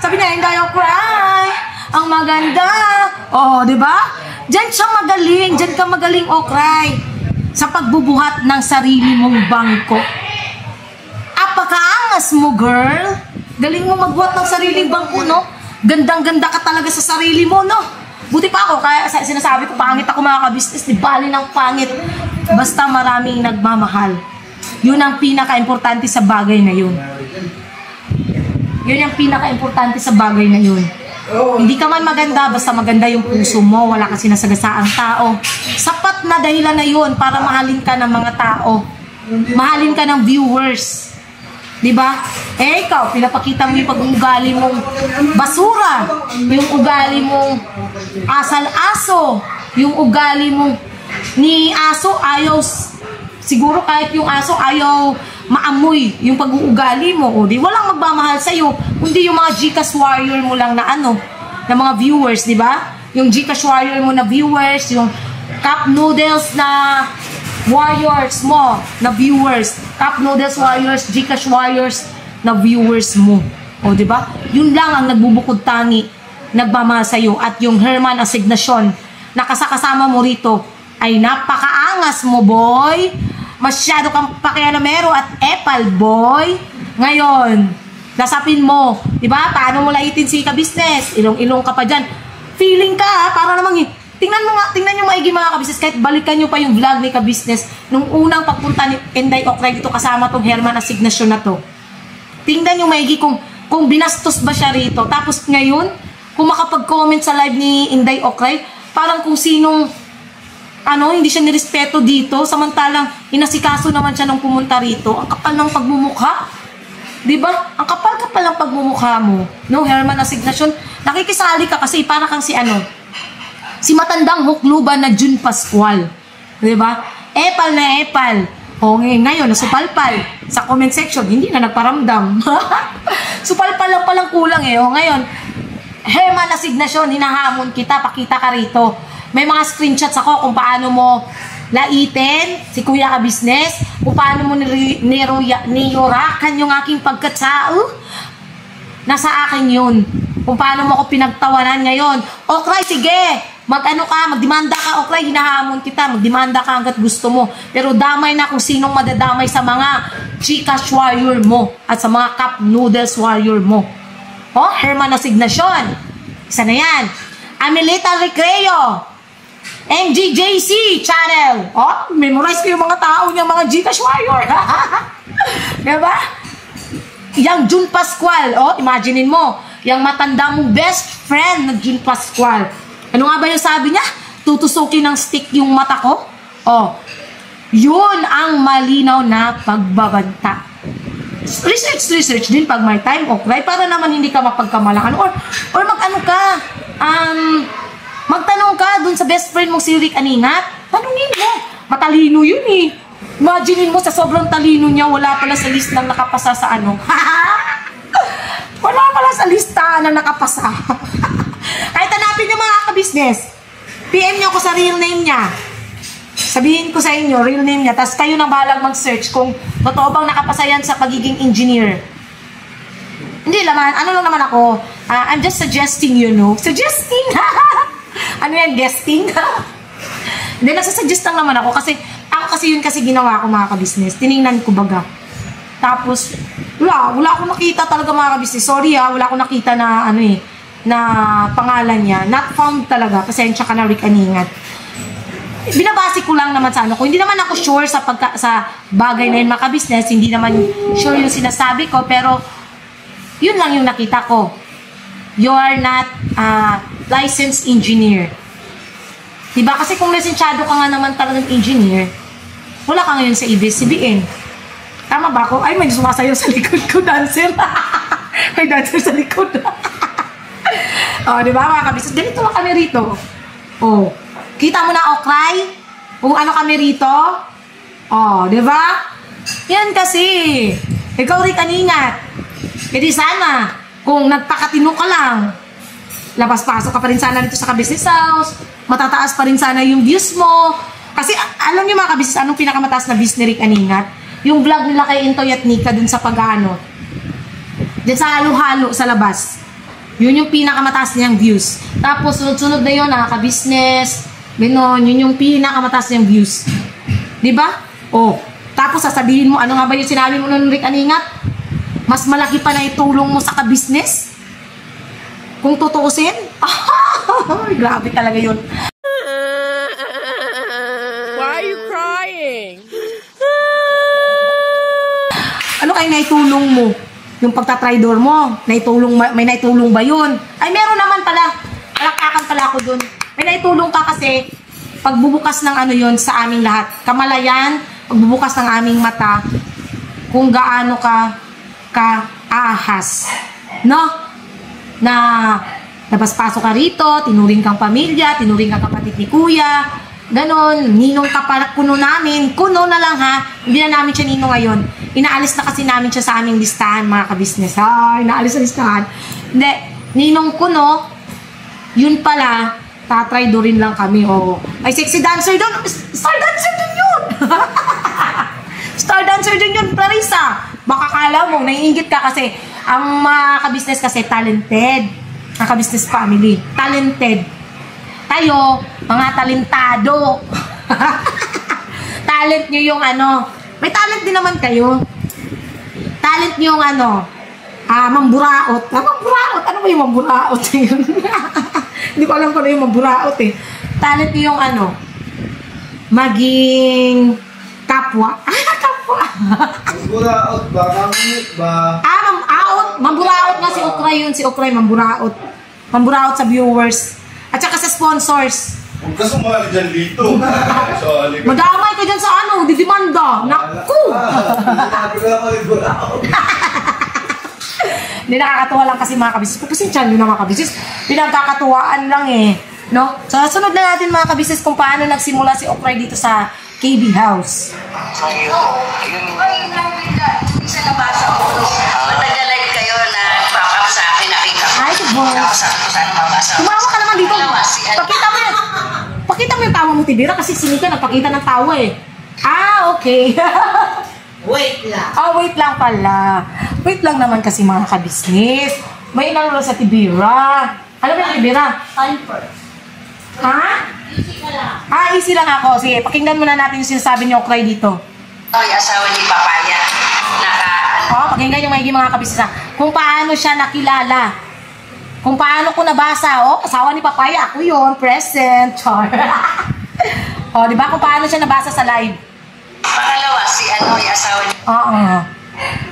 Sabi na, hindi ako cry. Ang maganda. Di ba? Diyan siya magaling. Diyan ka magaling, cry. Sa pagbubuhat ng sarili mong bangko. Apakaangas mo, girl. Galing mo magbuhat ng sariling bangko, no? Gandang-ganda ka talaga sa sarili mo, no? Buti pa ako, kaya sinasabi ko, pangit ako mga ka-business. Di bali ng pangit. Basta maraming nagmamahal. Yun ang pinaka-importante sa bagay na yun. Yun ang pinaka-importante sa bagay na yun. Hindi ka man maganda, basta maganda yung puso mo, wala ka sinasagasaang tao. Sapat na dahilan na yun para mahalin ka ng mga tao. Mahalin ka ng viewers. Diba? Ikaw, pinapakita mo yung pag-ugali mong basura, yung ugali mong asal-aso, yung ugali mong ni aso, ayaw, siguro kahit yung aso ayaw maamoy yung pag-uugali mo. O di walang magmamahal sa'yo, kundi yung mga Gcash warrior mo lang na ano, na mga viewers, di ba? Yung Gcash warrior mo na viewers, yung cup noodles na warriors mo na viewers, cup noodles warriors, Gcash warriors na viewers mo. O di ba? Yun lang ang nagbubukod tangi, nagmamahal sa'yo. At yung Herman Asignasyon na kasama mo rito ay napakaangas mo, boy. Masyado kang pakialamero at epal, boy. Ngayon, nasapin mo. Diba? Paano mo laitin si ka-business? Ilong-ilong ka pa dyan. Feeling ka, para namang tingnan mo nga, tingnan nyo maigi mga ka-business. Kahit balikan nyo pa yung vlog ni ka-business nung unang pagpunta ni Inday Okray dito kasama tong Herman Asignasyon na to. Tingnan nyo maigi kung binastos ba siya rito. Tapos ngayon, kung makapag-comment sa live ni Inday Okray, parang kung sinong hindi siya nirespeto dito, samantalang inasikaso naman siya nung pumunta rito. Ang kapal ng pagmumukha. Diba? Ang kapal-kapal ng pagmumukha mo. No, Herman Asignasyon. Nakikisali ka kasi para kang si matandang hukluban na June Pascual. Diba? Epal na epal. O ngayon, nasupalpal. Sa comment section, hindi na nagparamdam. Supalpal lang palang kulang eh. O ngayon, Herman Asignasyon, hinahamon kita, pakita ka rito. May mga screenshots ako kung paano mo laitin si Kuya ka-business, kung paano mo niyurakan yung aking pagkatao. Nasa akin yun. Kung paano mo ako pinagtawanan ngayon. Okray, sige, magdemanda ka, Okray, hinahamon kita, magdemanda ka hanggat gusto mo. Pero damay na kung sinong madadamay sa mga Gcash warrior mo at sa mga cup noodles warrior mo. Oh, Herman Asignasyon. Isa na yan. Amelita Recreo. MGJC channel. Oh, memorize ko yung mga tao niyang mga Gcash warrior. Diba? Yang June Pascual. Oh, imaginein mo. Yang matanda mong best friend na June Pascual. Ano nga ba yung sabi niya? Tutusukin ng stick yung mata ko? Oh, yun ang malinaw na pagbabanta. Research din pag may time, okay? Para naman hindi ka mapagkamalakan. Or mag-ano ka, magtanong ka dun sa best friend mong si Rick Aningat. Tanungin mo. Matalino yun eh. Imaginein mo sa sobrang talino niya, wala pala sa list ng nakapasa sa ano. Wala pala sa lista na nakapasa. Kahit hanapin niyo mga ka-business, PM niyo ako sa real name niya. Sabihin ko sa inyo, real name niya. Tapos kayo nang bahalang mag-search kung totoo bang nakapasa yan sa pagiging engineer. Hindi naman, ano lang naman ako. I'm just suggesting, you know. Suggesting? Ano yan, guesting? Hindi, nasasuggest lang naman ako. Kasi, yun kasi ginawa ko mga ka-business. Tiningnan ko baga. Tapos, wala akong nakita talaga mga ka-business. Sorry wala akong nakita na, na pangalan niya. Not found talaga. Pasensya ka na, Rick Aningat. Binabasi ko lang naman sa ko. Hindi naman ako sure sa bagay na yun mga ka-business. Hindi naman sure yung sinasabi ko. Pero, yun lang yung nakita ko. You are not licensed engineer. Diba? Kasi kung lisensyado ka nga naman talagang engineer, wala ka ngayon sa ABS-CBN. Tama ba ako? Ay, may sumasayaw sa likod ko, dancer. May dancer sa likod. Diba mga ka-business? Ganito lang kami rito. Kita mo na, Okray? Kung ano kami rito? Diba? Yan kasi. Ikaw rin kaningat. Kasi sana, kung nagpakatino ka lang, labas-pasok ka pa rin sana dito sa ka-business house, matataas pa rin sana yung views mo. Kasi alam niyo mga ka-business, anong pinakamataas na views ni Rick Aningat? Yung vlog nila kay Intoy at Nika dun sa pag-ano. Dun sa halo-halo sa labas. Yun yung pinakamataas niyang views. Tapos sunod-sunod na yun, ka-business, gano'n, yun yung pinakamataas niyang views. Diba? Tapos sasabihin mo, ano nga ba yung sinabi mo nun, Rick Aningat? Mas malaki pa na itulong mo sa ka-business? Kung tutuusin? Grabe talaga yun. Why are you crying? Ano kayo naitulong mo? Yung pagtatridor mo, may naitulong ba yun? Ay, meron naman pala. Palakakan pala ako dun. May naitulong ka kasi pagbubukas ng yun sa aming lahat. Kamalayan, pagbubukas ng aming mata, kung gaano ka ahas. No? Na labas-pasok ka rito, tinuring kang pamilya, tinuring kang kapatid ni kuya, Ganon, ninong kaparak kuno namin. Kuno na lang ha. Hindi na namin siya ninong ngayon. Inaalis na kasi namin siya sa aming listahan, mga kabisnes. Inaalis sa listahan. Hindi, ninong kuno, yun pala, tatry do rin lang kami. Oh. Ay, sexy dancer doon. Star dancer din yun. Star dancer din yun, Clarissa. Baka kala mo, naiingit ka kasi ang mga kabisnes kasi talented. Ang kabisnes family, talented. Tayo, mga talentado. Talent nyo yung ano. May talent din naman kayo. Talent nyo yung ano. Mamburaot. Mamburaot. Ano ba yung mamburaot? Hindi ko alam kung ano yung mamburaot eh. Talent nyo yung ano. Maging kapwa. Kapwa. Mamburaot ba? Mamit ba? Mamburaot nga si Okray yun. Si Okray, mamburaot. Mamburaot sa viewers. At saka sa sponsors. Huwag ka sumali dyan dito. Madamay ka dyan sa ano, didimanda. Naku! Hindi, nakakatuwa lang kasi mga kabisnes. Pupusensyan nyo na mga kabisnes. Pinagkakatuwaan lang eh. No? So, sunod na natin mga kabisnes kung paano nagsimula si Okray dito sa KB House. Isa nabasa ko. Matagalan kayo na papa sa akin nakita ko. Ay, good boy. Sabi ko sana mabasa. Tumawa ka naman dito. Pakita mo yung tawa mo, Tibira, kasi sinika nagpakita ng tawa eh. Okay. Wait lang. Wait lang pala. Wait lang naman kasi mga kabisnes. May inano sa Tibira. Ano ba yung Tibira? Hyper. Ha? Easy ka lang. Easy lang ako. Sige, pakinggan muna natin yung sinasabi ni Okray dito. Ay, asawa ni Papaya. Pakinggan yung maigi mga kabisnes. Kung paano siya nakilala. Kung paano ko nabasa. Asawa ni Papaya. Ako yun. Present. Char. Diba? Kung paano siya nabasa sa live. Pangalawa, si ano, yung asawa ni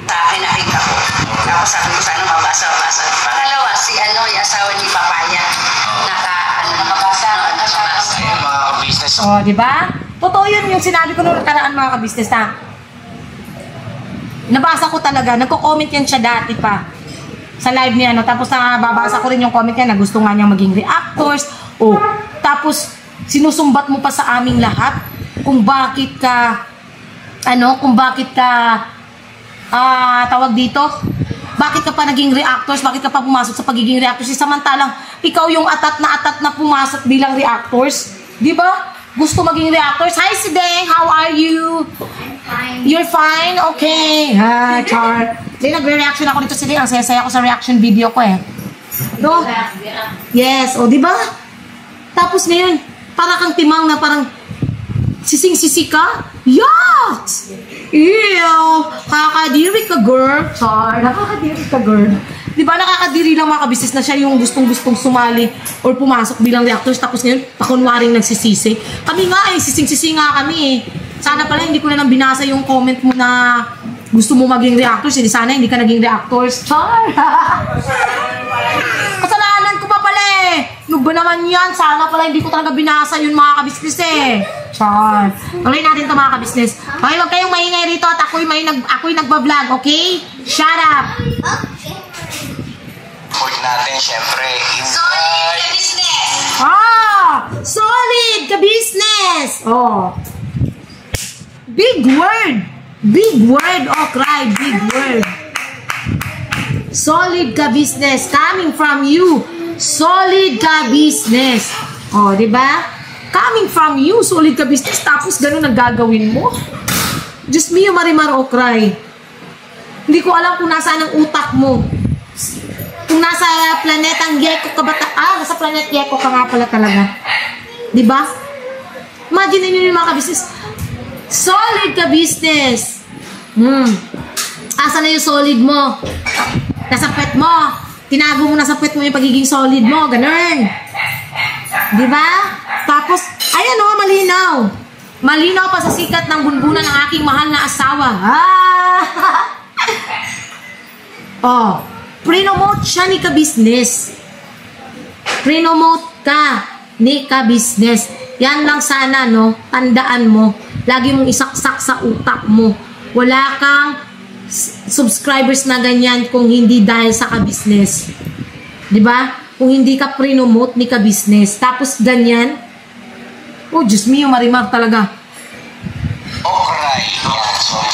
sa akin nakita ko. Ako sabi ko sana mabasa. Pangalawa, si ano, yung asawa ni Papaya. Nakabasa. Ayun, mga kabisnes. Diba? Totoo yun yung sinabi ko nung nakaraan mga kabisnes na nabasa ko talaga. Nagko-comment yan siya dati pa sa live niya. Tapos babasa ko rin yung comment niya na gusto nga niyang maging reactors. Tapos sinusumbat mo pa sa aming lahat kung bakit ka tawag dito, bakit ka pa naging reactors, bakit ka pa pumasok sa pagiging reactors, samantalang ikaw yung atat na pumasok bilang reactors, di ba? Gusto maging reactors. Hi Sideng, how are you? Fine. You're fine? Okay. Char. Nagre-reaction ako dito Sideng, ang saya-saya ko sa reaction video ko eh. No? Yes, di ba? Tapos ngayon, para kang timang na parang sising-sisi ka? Yes! Ew! Kakadiri ka, girl. Char, nakakadiri ka, girl. Diba nakakadiri lang mga kabisnes na siya yung gustong-gustong sumali or pumasok bilang reactors tapos ngayon pakunwaring nagsisisi. Kami nga sising-sisi nga kami eh. Sana pala hindi ko na lang binasa yung comment mo na gusto mo maging reactors. Hindi sana hindi ka naging reactors. Char! Kasalanan ko pa pala eh. Ano ba naman yan? Sana pala hindi ko talaga binasa yun mga kabisnes eh. Char. Tuloy natin ito mga kabisnes. Okay, huwag kayong maingay rito at ako'y nagbablog, okay? Shut up! Support natin, syempre. Solid ka business! Solid ka business! Big word! Big word, Okray, big word. Solid ka business. Coming from you. Solid ka business. Diba? Coming from you, solid ka business. Tapos ganun ang gagawin mo. Diyos mio, Marimar Okray. Hindi ko alam kung nasaan ang utak mo. Kung nasa planetang Gecko ka ba? Nasa planet Gecko ka nga pala talaga. Diba? Imagine nyo yung mga ka-business. Solid ka business. Asa na yung solid mo? Nasa pet mo. Tinago mo na sa pet mo yung pagiging solid mo. Ganun. Diba? Tapos, ayan malinaw. Malinaw pa sa sikat ng bunbunan ng aking mahal na asawa. Pre-nomote siya ni ka-business. Pre-nomote ka ni ka-business. Yan lang sana, tandaan mo. Lagi mong isaksak sa utak mo. Wala kang subscribers na ganyan kung hindi dahil sa ka-business. Diba? Kung hindi ka pre-nomote ni ka-business. Tapos ganyan, Oh, Diyos mio, Marimar talaga. Okray. Yan, sorry.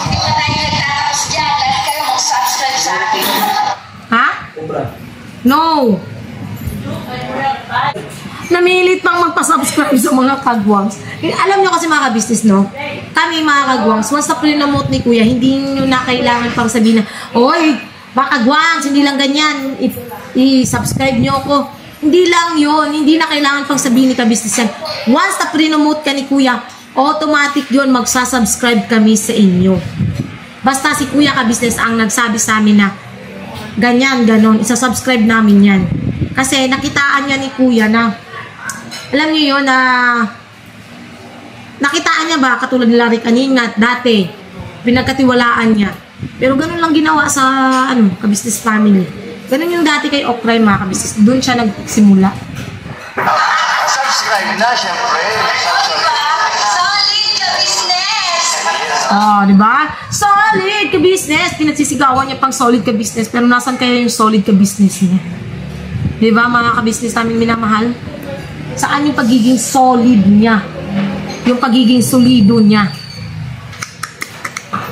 Hindi pa tayo nagtatapos dyan. Lahat kayo mag-subscribe sa akin. Ha? No. Namilit pang magpa-subscribe sa mga kagwangs. Alam nyo kasi mga ka-business, no? Kami mga kagwangs, once na pre-nomote ni Kuya, hindi nyo na kailangan pang sabihin na, oy, baka kagwangs, hindi lang ganyan, i-subscribe nyo ako. Hindi lang yun, hindi na kailangan pang sabihin ni ka-business yan. Once na pre-nomote ka ni Kuya, automatic yun, magsasubscribe kami sa inyo. Basta si Kuya ka-business ang nagsabi sa amin na, ganyan, ganon, isa-subscribe namin yan. Kasi nakitaan niya ni Kuya na, alam niyo yun na nakitaan niya ba katulad nila Rick Aningat dati pinagkatiwalaan niya, pero ganun lang ginawa sa ka-business family. Ganun yung dati kay Okray mga ka-business, doon siya nagsimula. Subscribe na, syempre. Solid ka business! Di ba? Solid ka business. Pinagsisigawan niya pang solid ka business, pero nasan kaya yung solid ka business niya? Di ba mga ka-business namin minamahal? Saan yung pagiging solid niya? Yung pagiging solido niya?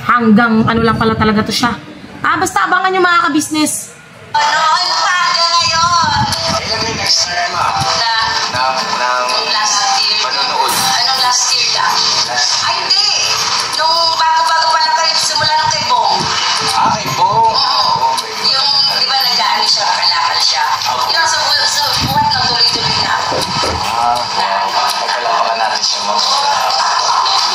Hanggang ano lang pala talaga to siya. Basta abangan yung mga ka-business. Noon pa hanggang ngayon. Ilan yung next year, ma'am? Nung last year. Panonood. Anong last year lang? Ay, hindi. Nung bago-bago pa lang kayo simula ng kay Bong. Kay Bong. Yung, di ba, nag-aano siya, kalakal siya. Yun, sa buhat ng tuloy-tuloy na. Nagkalapakan natin siya, ma'am.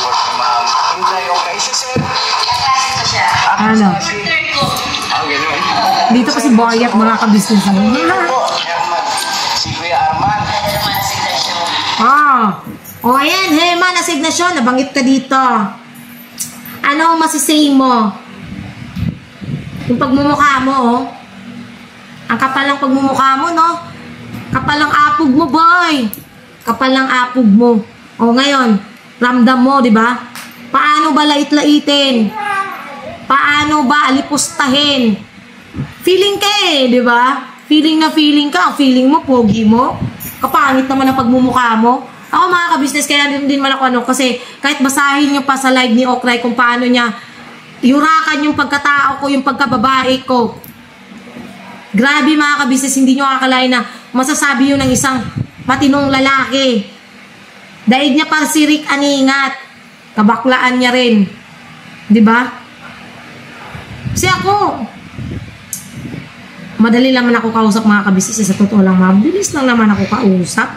Work ni ma'am. Hindi, okay. Sir. Kaklase ko siya. Ano? Partner ko. Ganun. Dito kasi boy at mga ka-business. Herman. Si Kuya Arman. Naman si Dasyo. O ayan, Herman, asignasyon, nabanggit ka dito. Ano masisay mo? Yung pagmumukha mo, oh. Ang kapal ng pagmumukha mo, no? Kapal ng apog mo, boy. Kapal ng apog mo. O ngayon, ramdam mo, di ba? Paano ba lait-laitin? Paano ba alipustahin? Feeling ka di ba? Feeling na feeling ka. Ang feeling mo, pogi mo. Kapangit naman ang pagmumukha mo. Ako mga ka-business, kaya din man ako kasi kahit basahin nyo pa sa live ni Okray kung paano niya yurakan yung pagkatao ko, yung pagkababae ko. Grabe mga ka-business, hindi nyo akalain na masasabi yun ng isang matinong lalaki. Daig niya pa si Rick Aningat. Kabaklaan niya rin. Di ba? Kasi ako, madali lang naman ako kausap mga ka-business. Sa totoo lang, mabilis lang naman ako kausap.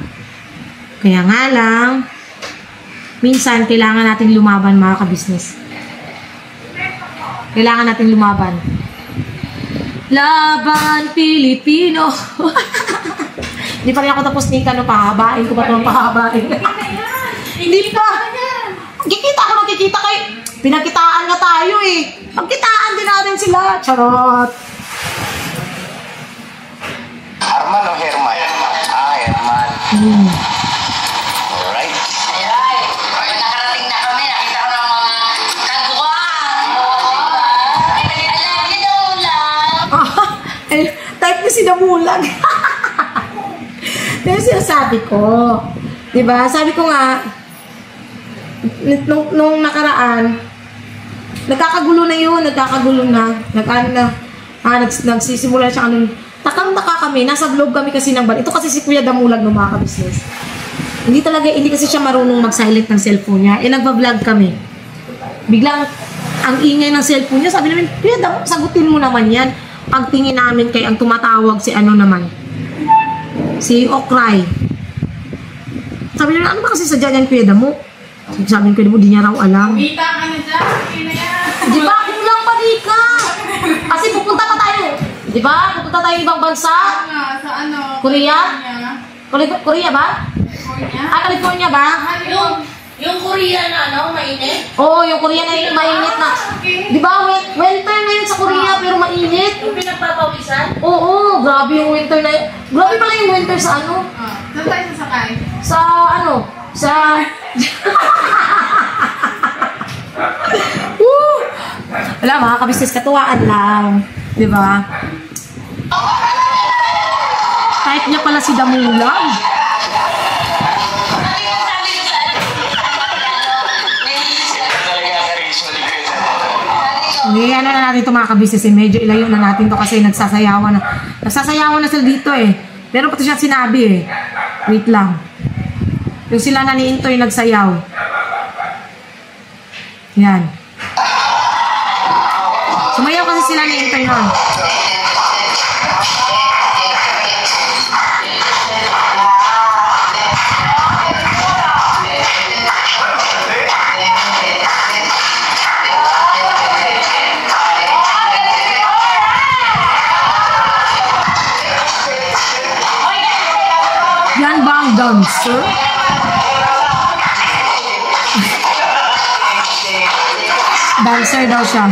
Kaya nga lang, minsan kailangan natin lumaban mga ka-business. Kailangan natin lumaban. Laban Pilipino. Hindi pa rin ako tapos ni Kano, pahabain ko ba ito? Pahabain. Hindi pa. Magkikita kayo. Pinagkitaan nga tayo eh. Magkitaan din natin sila. Charot. Arman o Herman? Herman. Alright. Ay, nakarating na kami. Nakita ko ng mga kagwang. Alam niyo daw lang. Type na sinamulag. Pero sinasabi ko. Diba? Sabi ko nga, nung nakaraan, nagkakagulo na yun. Nagsisimula siya takang-taka kami, nasa vlog kami kasi ng bar. Ito kasi si Kuya Damulag ng mga ka-business. Hindi kasi siya marunong mag-silent ng cellphone niya. Nagba-vlog kami. Biglang, ang ingay ng cellphone niya, sabi namin, Kuya Damulag, sagutin mo naman yan. Pagtingin namin kay ang tumatawag si si Okray. Sabi namin, ano ba kasi sadya niyan, Kuya Damulag? Sabi ko, di niya raw alam. Kita ka na dyan. Okay na yan. Di ba? Kulang pa di ka. Kasi pupunta pa tayo. Di ba? Pupunta tayo ibang bansa. Sa ano? Korea? Korea ba? California. California ba? Yung Korea na mainit? Oo, yung Korea na yung mainit na. Di ba? Winter na yun sa Korea pero mainit. Yung pinagpapawisan? Oo, grabe yung winter na yun. Grabe pala yung winter sa Saan tayo sasakay? Sa wala mga ka-business, katuwaan lang. Di ba? Type niya pala si Damulag. Hindi, ano na natin ito mga kabisnes eh. Medyo ilayo na natin to kasi nagsasayawan na. Nagsasayawan na sila dito eh. Pero pati siya sinabi eh. Wait lang. Yung sila na ni Intoy nagsayaw. Yan. Sumayaw kasi sila ni Intoy nun. Yan ba ang dancer? Dancer daw siya.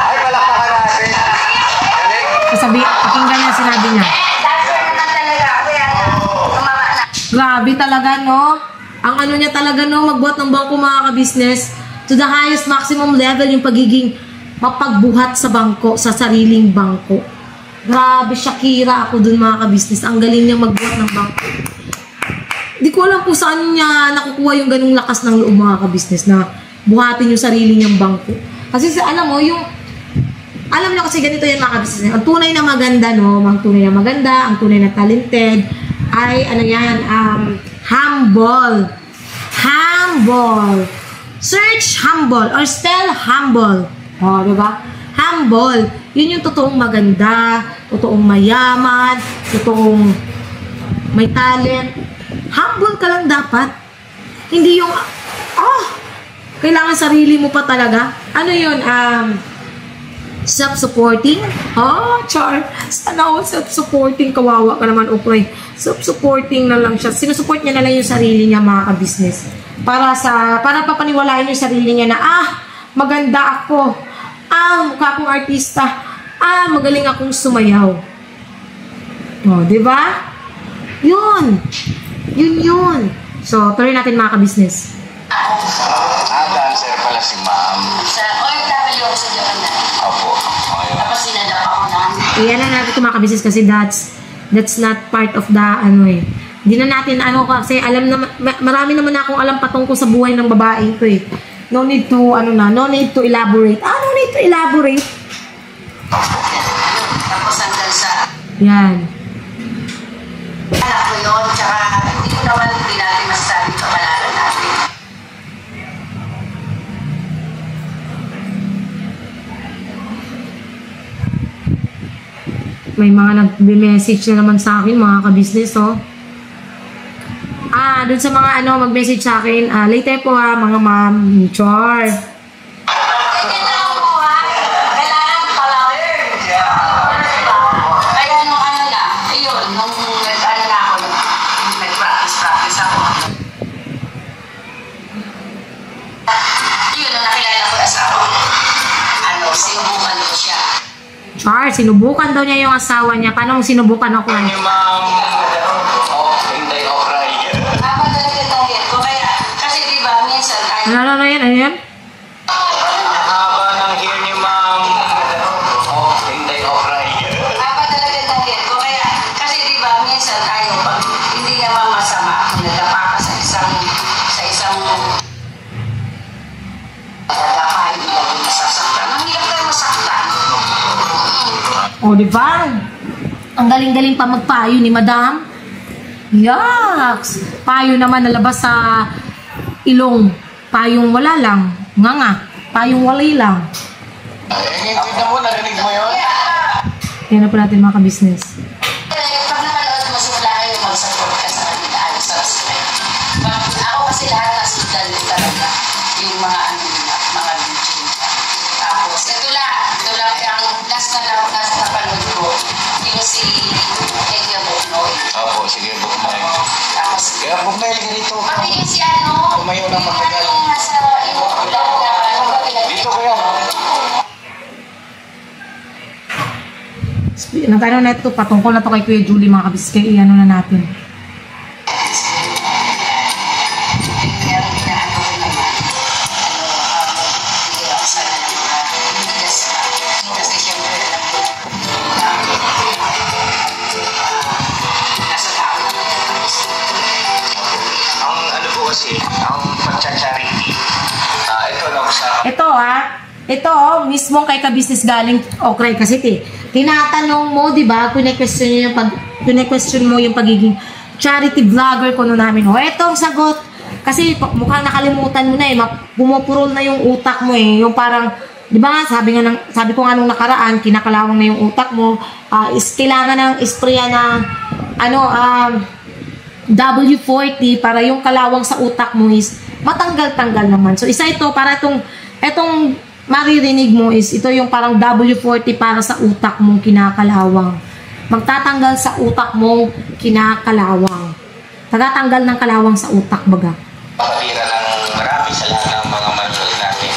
Ay, palakpakan natin. Kasabi, pakinggan niya sinabi niya. Grabe talaga, no? Ang ano niya talaga, no? Magbuhat ng bangko, mga ka-business. To the highest maximum level, yung pagiging mapagbuhat sa bangko, sa sariling bangko. Grabe, Shakira ako dun, mga ka-business. Ang galing niya magbuhat ng bangko. Di ko alam kung saan niya nakukuha yung ganung lakas ng loob, mga ka-business, na buhatin yung sarili niyang bangko. Kasi alam mo, yung alam niyo kasi ganito yan, mga ka-business. Ang tunay na maganda, no? Ang tunay na maganda, ang tunay na talented, ay, ano yan, humble. Humble. Search humble or spell humble. O, diba? Humble. Yun yung totoong maganda, totoong mayaman, totoong may talent. Humble ka lang dapat. Hindi yung, kailangan sarili mo pa talaga. Ano yun, self-supporting? Char. Sana ako self-supporting. Kawawa ka naman, okay. Self-supporting na lang siya. Sinusupport niya na lang yung sarili niya, mga ka-business. Para papaniwalaan yung sarili niya na, maganda ako. Mukha akong artista. Magaling akong sumayaw. Diba? Yun. Yun. So, tuloy natin, mga ka-business. Dancer pala si ma'am. Sa OFW ako sa Japan na. Opo. Tapos sinadap ako na. Iyan na natin ito, mga ka-business, kasi that's not part of the, hindi na natin, kasi alam na, marami naman akong alam patungkol sa buhay ng babae ito eh. No need to, no need to elaborate. No need to elaborate. Tapos hanggang sa Yan. anak ko yun, tsaka hindi ko naman hindi natin masasabi kamalaran natin. May mga nag-message na naman sa akin, mga ka-business, dun sa mga mag-message sa akin, later po mga ma'am, char. Kailangan ko kailangan pala. Kaya nung ayun, nung na ako, nag-practice ako. Yun, nung nakilala ko na sa sinubukan ko siya. Char, sinubukan daw niya yung asawa niya. Paano sinubukan ako? Yung ma'am, hindi ako cry. Dapat talaga target ko. Kaya, kasi diba, minsan tayo. Ano yan? Haba ng hair ni ma'am, hindi ako cry. Dapat talaga target ko. Kaya, kasi diba, minsan tayo, pag hindi naman masama, nadapa ka sa isang nadapa, hindi tayo masasaktan. Ang hirap tayo masaktan. Diba? Ang galing-galing pa magpayo ni Madam. Yaks! Payo naman nalabas sa ilong. Payong wala lang. Nga. Payong walay lang. Tignan mo, narinig mo yun? Yan na po natin, mga ka-business. Pag napanood mo, simula kayo mag-support ka sa kanila. Subscribe. Ako kasi lahat nasundan din talaga. Yung mga mga YouTube. Tapos, ito lang ang last na napanood ko. Yung si Edgar Buknoy. Opo, sige, Buknoy. Tapos, Kaya Buknoy, ganito. pati yung si Tumayo ng matagal. yung nasa yung Dito kaya. Nagkano na ito, patungkol na ito kay Kuya Julie, mga kabis, kaya iano na natin. meron inaano ko naman. Hindi ako sana ng mga bigas. Kasi siyempre alam ko. Ito, mismo kay ka-business galing Okray kasi tinatanong mo, di ba, kune-question mo yung pagiging charity vlogger ko noon namin. Etong sagot, kasi mukhang nakalimutan mo na pumupurol na yung utak mo yung parang, di ba, sabi ko nga nung nakaraan, kinakalawang na yung utak mo, is kailangan ng ispraya ng, W40 para yung kalawang sa utak mo is matanggal-tanggal naman. So, isa ito, para etong maririnig mo is, ito yung parang W40 para sa utak mong kinakalawang. Magtatanggal sa utak mong kinakalawang. Tagatanggal ng kalawang sa utak, baga. Pakatira ng marami sa lahat ng mga manood natin.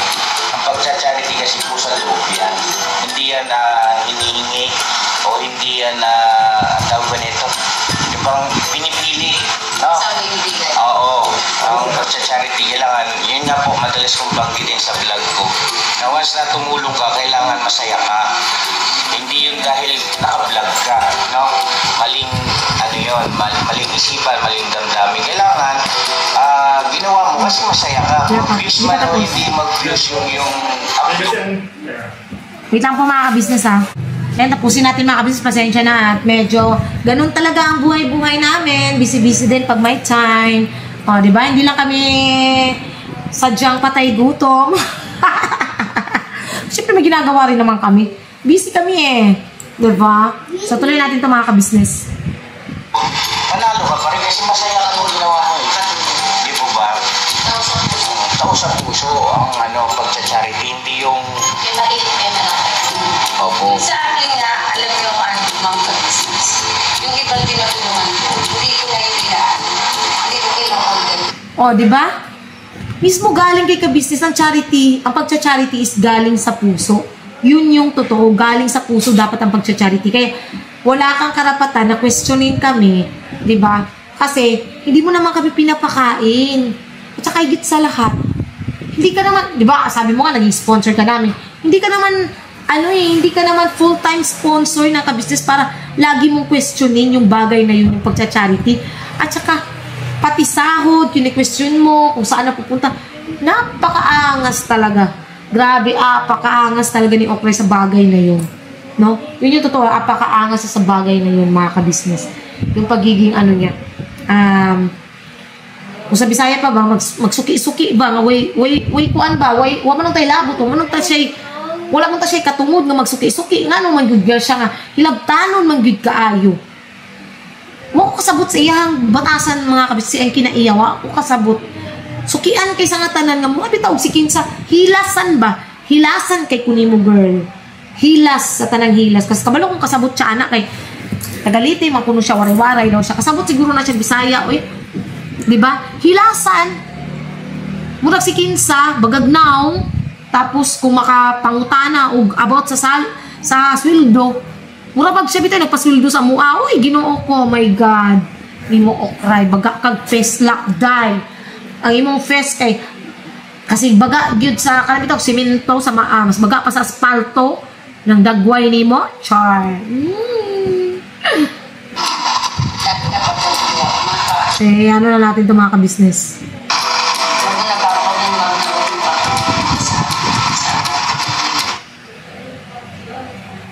Ang pagsa-charity kasi po sa loob yan. Hindi yan hinihingi o hindi yan tawag ba nito? Yung parang pinipili. No? Oo. Ang pagsa-charity, kailangan, yun nga po, madalas kong banggitin sa vlog ko. Na once na tumulong ka, kailangan masaya ka. Hindi yun dahil naka-vlog ka, no? Maling, maling isipan, maling damdamin. Kailangan, ginawa mo kasi masaya ka. Views man o hindi mag-views yung upload. Wait lang po mga ka-business Ayan, tapusin natin mga ka-business. Pasensya na at medyo ganun talaga ang buhay-buhay namin. Busy-busy din pag may time. Diba? Hindi lang kami sadyang patay gutom. Siyempre may ginagawa rin naman kami. Busy kami diba? So tuloy natin ito mga ka-business. Manalo ka pa rin kasi masaya ka nung ginawa mo Di po ba? Tao sa puso ang pagsa-charity. Hindi yung... Opo. Sa akin nga, alam niyo mga ka-business. Yung ibang tinatulungan ko, hindi ko na yung hindi ko kailangan. Diba? Mismo galing kay ka-business ang charity, ang pagcha-charity is galing sa puso. Yun yung totoo, galing sa puso dapat ang pagcha-charity. Kaya wala kang karapatan na questionin kami, di ba? Kasi hindi mo naman kami pinapakain. At saka higit sa lahat, hindi ka naman, di ba, sabi mo nga, naging sponsor ka namin. Hindi ka naman, hindi ka naman full-time sponsor ng ka-business para lagi mong questionin yung bagay na yun, yung pagcha-charity. At saka, pati sahod, kine-question mo, kung saan na pupunta. Napakaangas talaga. Grabe, apakaangas talaga ni Okray sa bagay na yun. No? Yun yung totoo, apakaangas sa bagay na yun, mga ka-business. Yung pagiging niya. Kung sa Bisaya pa ba, magsuki-suki ba, way kuan ba, wala man tayo labot, wala man tayo katungod nga magsuki-suki, nga nung manggid siya nga, hilabtanon manggid kaayo. Wala ko kasabot sa iyang batasan mga kabis, ang kinaiyawa, ko kasabot. Sukian kay sa nga tanan nga, mga bitawag si Kinsa, hilasan ba? Hilasan kay kunimo girl. Hilas sa tanang hilas. Kasi kabalo kung kasabot siya anak kay, tagaliti, mapuno siya, waray-waray daw siya. Kasabot siguro na siya Bisaya, diba? Hilasan. Murag si Kinsa, bagagnaw, tapos kung makapangutana o about sa sweldo, mura pag siya bitay nagpasweldo sa mua, Ginoo ko, my God. Imo Okray, baga kag face lock die. Ang imong face kay kasi baga gyud sa kanabitaw simento sa mas baga pa sa asfalto ng dagway nimo, char. Ano na natin ito mga ka-business.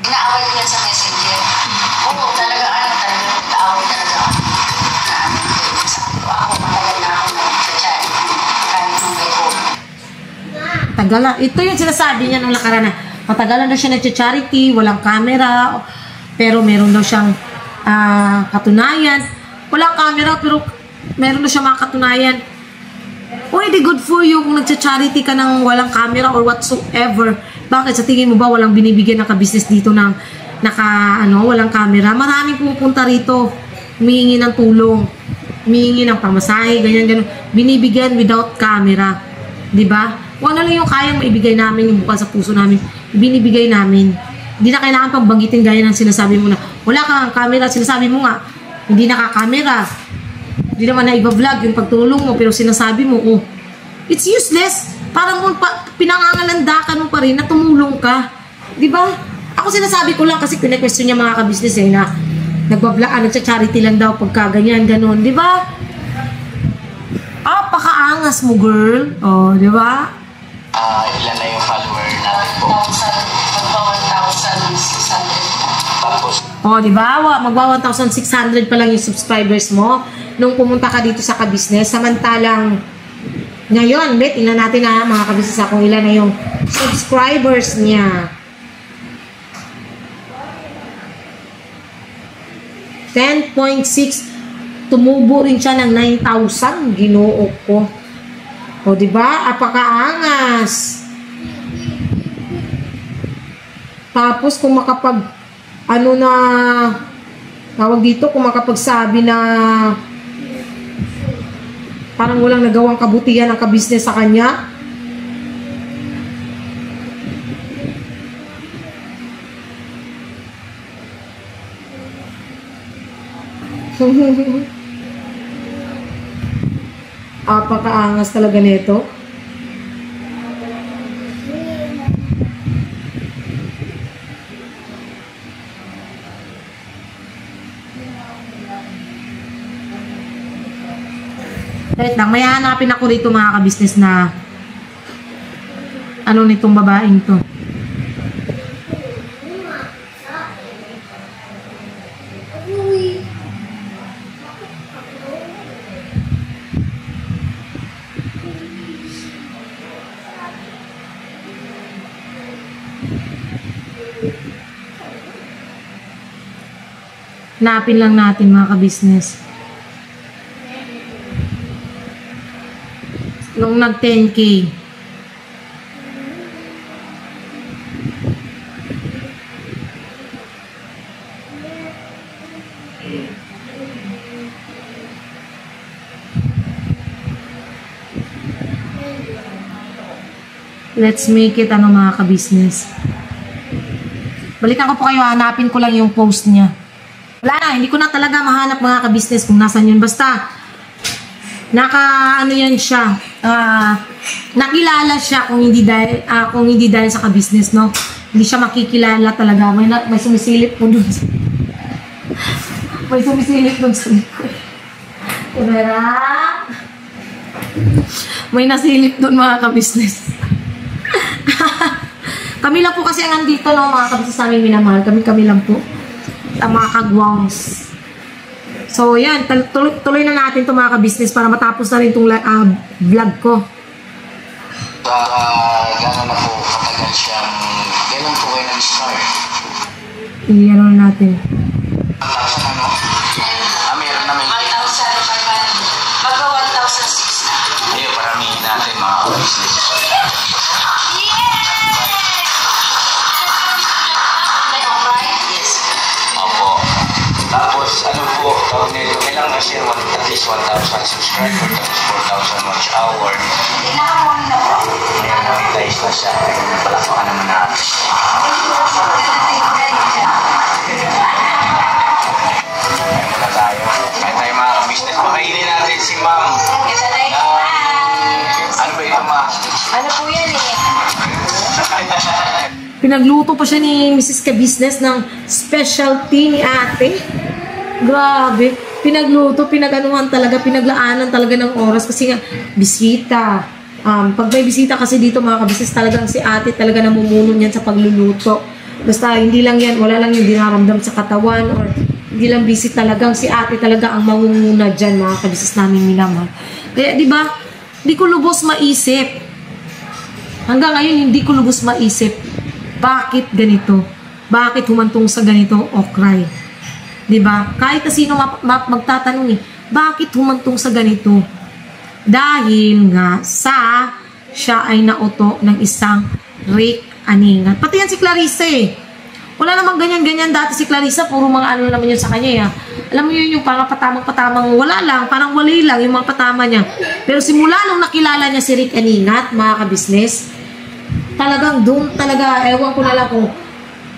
Inaaway ko yan sa messenger. Oo, talaga naaway talaga. Ako matagal na ako nag-chat. Kahit nung may phone. Tagal na. Ito yung sinasabi niya nung nakaraan na matagalan na siya nag-charity, walang camera, pero meron daw siyang katunayan. Walang camera, pero meron na siya mga katunayan. Di good for you kung nag-charity ka ng walang camera or whatsoever. Bakit? Sa tingin mo ba walang binibigyan ng ka-business dito ng walang camera? Maraming pupunta rito, humihingi ng tulong, humihingi ng pamasahe, ganyan. Binibigyan without camera. Diba? Kung ano lang yung kayang maibigay namin, yung bukal sa puso namin, binibigay namin. Hindi na kailangan pang banggitin gaya ng sinasabi mo na wala kang camera, sinasabi mo nga, hindi naka-camera. Hindi naman na iba-vlog yung pagtulong mo, pero sinasabi mo, it's useless. Parang pinangangalandakan mo pa rin na tumulong ka. Diba? Ako sinasabi ko lang kasi kine-question niya mga ka-business na nagsa-charity lang daw pagka ganyan, ganon. Diba? Pakaangas mo, girl. Diba? Ilan na yung follower natin po? 1,600. Tapos, di ba? Magwa 1,600 pa lang yung subscribers mo nung pumunta ka dito sa Ka-Business. Samantalang, ngayon, tingnan natin na mga Ka-Business kung ilan na yung subscribers niya. 10.6. Tumubo rin siya ng 9,000. Ginoo ko. Di ba? Apakaangas. Tapos, kung makapag, tawag dito, kung makapagsabi na parang walang nagawang kabutihan ng Ka-Business sa kanya. Apakaangas talaga nito. Wait lang, may hanapin ako dito mga Ka-Business na nitong babaeng to. Hanapin lang natin mga Ka-Business. Nung nag 10K. Let's make it mga Ka-Business. Balikan ko po kayo, hanapin ko lang yung post niya. Wala na, hindi ko na talaga mahanap mga Ka-Business kung nasan yun. Basta, yan siya. Nakilala siya kung hindi dahil sa Ka-Business, no? Hindi siya makikilala talaga. May sumisilip po dun. May sumisilip dun sa likod. May nasilip dun mga Ka-Business. Kami lang po kasi ang andito, no, mga Ka-Business namin minamahal. Kami lang po. Mga kagwangs. So, yan. Tuloy na natin ito mga Ka-Business para matapos na rin itong vlog ko. gano'n na po katagal siyang, gano'n po kayo nag-start? Iyan natin. Meron namin 1,000 magka 1,006 na. ayun, paramihin natin mga ka-business. Tapos, ano po, tawag nito, kailangan kasi at least 1,000 subscribers, tapos 4,000 watch hour. Ngayon, monetize na siya. Palakpakan naman natin. Kaya muna tayo. Kaya tayo mga business. Pakainin natin si ma'am. Ano ba ito, ma'am? Ano po yan eh? Pinagluto pa siya ni Mrs. Ka-Business ng specialty ni ate. Grabe. Pinagluto, pinag-anuhan talaga, pinaglaanan talaga ng oras kasi nga, bisita. Pag may bisita kasi dito mga ka-business, talagang si ate talaga namumuno niyan sa pagluluto. Basta hindi lang yan, wala lang yung dinaramdam sa katawan or hindi lang busy talagang si ate talaga ang mangunguna dyan mga ka-business namin minamahal. Kaya di ba, hindi ko lubos maisip. Hanggang ngayon, hindi ko lubos maisip. Bakit ganito? Bakit humantong sa ganito o cry? Diba? Kahit na sino magtatanong bakit humantong sa ganito? Dahil nga sa siya ay nauto ng isang Rick Aningat. Pati yan si Clarissa eh. Wala namang ganyan-ganyan dati si Clarissa. Puro mga ano naman yun sa kanya eh. Alam mo yun yung parang patamang-patamang wala lang. Parang wali lang yung mga patama niya. Pero simula nung nakilala niya si Rick Aningat, mga ka-business, talagang doon talaga, ewan ko na lang kung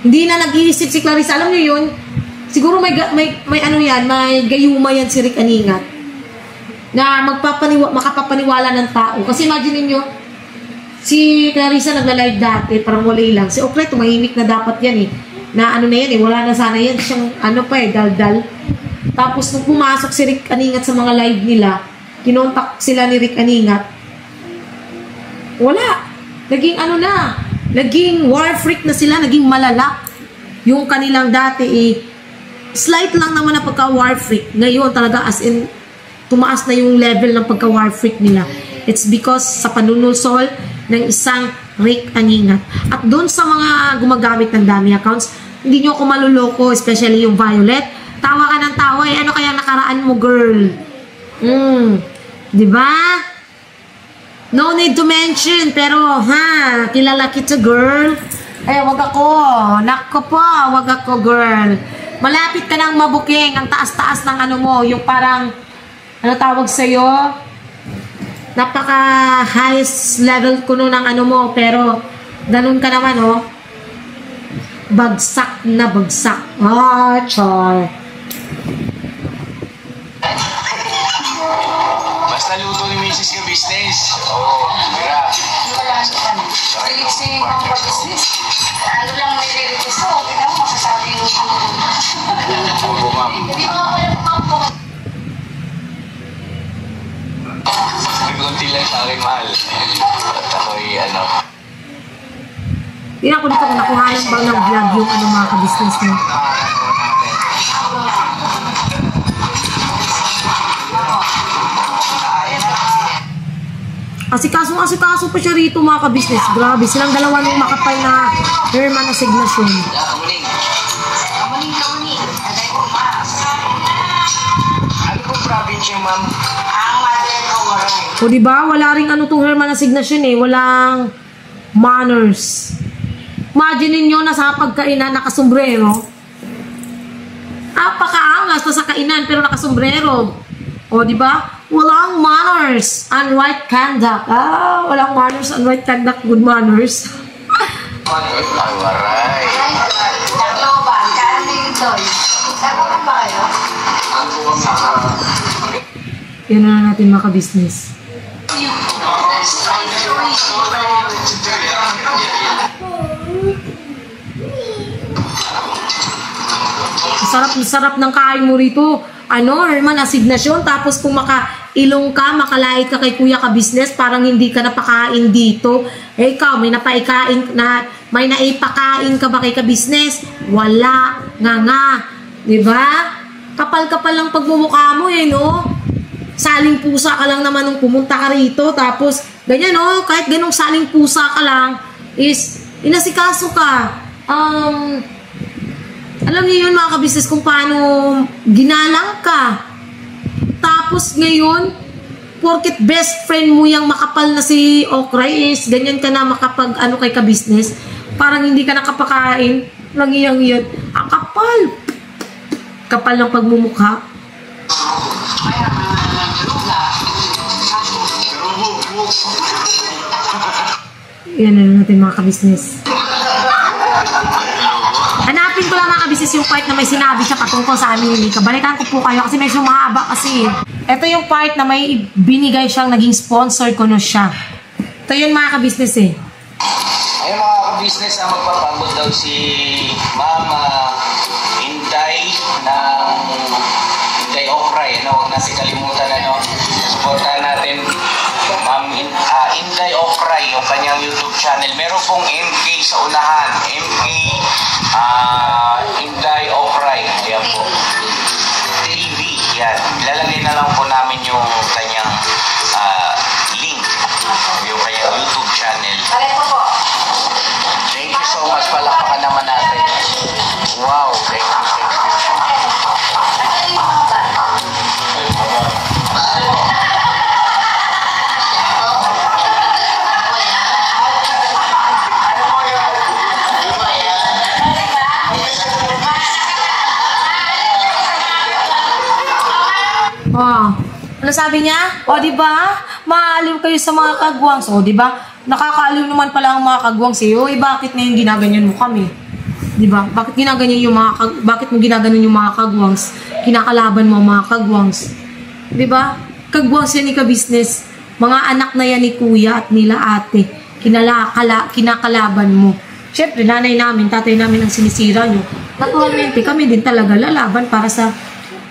hindi na nag-iisip si Clarissa. Alam niyo yun? Siguro may ano yan, may gayuma yan si Rick Aningat na makapapaniwala ng tao. Kasi imagine niyo si Clarissa nagla-live dati, parang wali lang. Si Okray, tumahimik na dapat yan eh. Na ano na yan eh, wala na sana yan. Siyang ano pa eh, daldal. Tapos nung pumasok si Rick Aningat sa mga live nila, kinontak sila ni Rick Aningat, wala. naging ano na, naging war freak na sila, naging malala. Yung kanilang dati slight lang naman na pagka-war freak. Ngayon talaga as in, tumaas na yung level ng pagka-war freak nila. It's because sa panunulsol ng isang Rick Aningat. At doon sa mga gumagamit ng dummy accounts, hindi nyo ako maluloko, especially yung Violet. Tawa ka ng tawa eh. Ano kaya nakaraan mo, girl? Diba? No need to mention, pero kilala kita, girl. Wag ako. Nako po, wag ako, girl. Malapit ka nang mabuking ang taas-taas ng ano mo, yung parang, ano tawag sa'yo? Napaka highest level kuno ng ano mo, pero ganun ka naman, oh. Bagsak na bagsak. Char. Basta luto ni Mrs. yung business. Oo, mira. Releasing ang business. Ano lang may release ko, hindi na masasabi yung Oo, ma'am. hindi mo ako Kunti lang sa akin, mahal. At ako'y ano. Hindi ako dito kung nakuhanan bang ng vlog yung ano mga ka-business mo. Asikaso pa siya rito mga ka-business. Grabe, silang dalawa nung makapal na Herman Asignasyon. Kamuning. Aday ko, Mas. Ano pong probinsya, ma'am? Ang mother ko, Waray. O diba, wala ring ano tong Herman Asignasyon eh. Walang manners. Imagine ninyo nasa pagkainan nakasombrero. Apakaangas na sa kainan pero nakasombrero. O diba? Walang manners and right conduct. Walang manners and right conduct. Good manners. Ay, waray. Nagloban, karaming doy. Nagloban ba kayo? Yan na natin mga ka-business. Sarap ng kain mo rito. Ano, Herman Asignasyon. Tapos kung makailong ka, makalait ka kay kuya ka-business, parang hindi ka napakain dito. Ikaw, may naipakain ka ba kay ka-business? Wala. Nga. Diba? Kapal-kapal lang pagmumukha mo eh, no? Saling pusa ka lang naman nung pumunta ka rito. Tapos, ganyan, no? Kahit ganong saling pusa ka lang, is, inasikaso ka. Alam niyo yun mga ka-business kung paano ginalang ka. Tapos ngayon, porket best friend mo yung makapal na si Okray is, ganyan ka na makapag ano kay ka-business, parang hindi ka nakapakain, lang iyang ang kapal. Kapal ng pagmumukha. Yan na natin mga ka-business. Hanapin ko lang mga ka-business yung part na may sinabi siya patungkol sa amin ni Mika. Balikan ko po kayo kasi medyo mahaba kasi. Ito yung part na may binigay siyang naging sponsor ko no siya. Ito yun mga ka-business eh. Ayun mga ka-business, magpapabot daw si Mama Inday ng Inday Okray. Huwag natin kalimutan supportahan natin Ma'am Inday Okray, yung kanyang YouTube channel. Meron pong MK sa unahan. MK Inday Okray. Ayan po. TV. Yan. Ilalagay na lang po namin yung kanyang link. Yung kanyang YouTube channel. Thank you so much. Palakpakan naman natin. Wow. Thank you. Ano sabi niya? O, diba? Maaliw kayo sa mga kagwangs. O, diba? Nakakaaliw naman pala ang mga kagwangs eh. Oy, bakit na yung ginaganyan mo kami? Diba? Bakit mo ginaganyan yung mga kagwangs? Kinakalaban mo ang mga kagwangs. Diba? Kagwangs yan ni ka-business. Mga anak na yan ni kuya at nila ate. Kinakalaban mo. Siyempre, nanay namin, tatay namin ang sinisira nyo. Naturalmente, kami din talaga lalaban para sa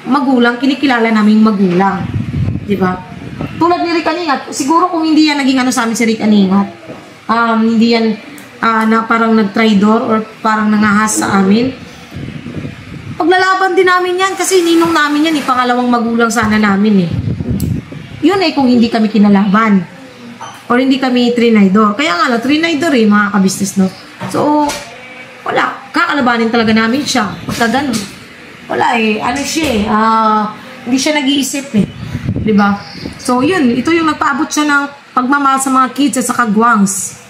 magulang, kinikilala naming magulang. Diba? Tulad ni Rick Aningat, siguro kung hindi yan naging ano sa amin si Rick Aningat, hindi yan na parang nag-traidor or parang nangahas sa amin. Paglalaban din namin yan kasi ninong namin yan, pangalawang magulang sana namin eh. Yun kung hindi kami kinalaban or hindi kami trinaidor. Kaya nga na, trinaidor mga kabisnes, no? So, wala. Kakalabanin talaga namin siya. Pagka ganun. Wala ano siya hindi siya nag-iisip diba? So, yun. Ito yung nagpaabot siya ng pagmamahal sa mga kids at sa kagwangs.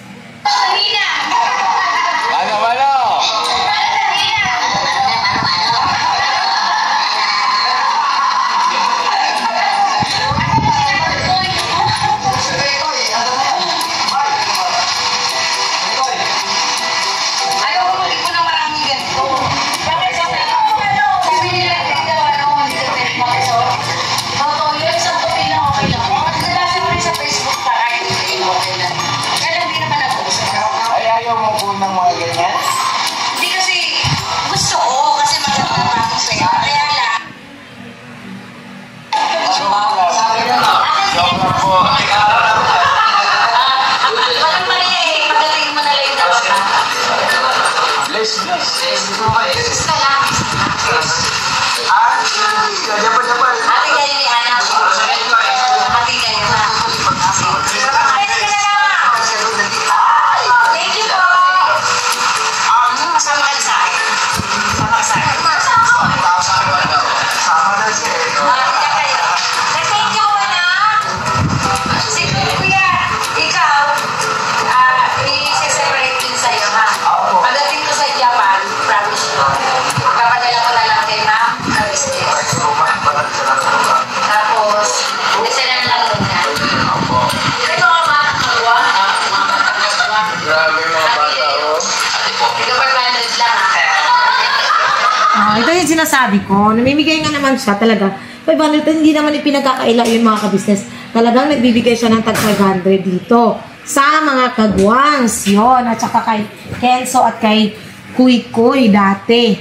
Ito yung sinasabi ko. Namimigay nga naman siya talaga. 500, hindi naman ipinagkakaila yung mga kabisnes. Talagang nagbibigay siya ng tag 500 dito. Sa mga kagwangs. Yun. At saka kay Kenzo at kay Kuy dati.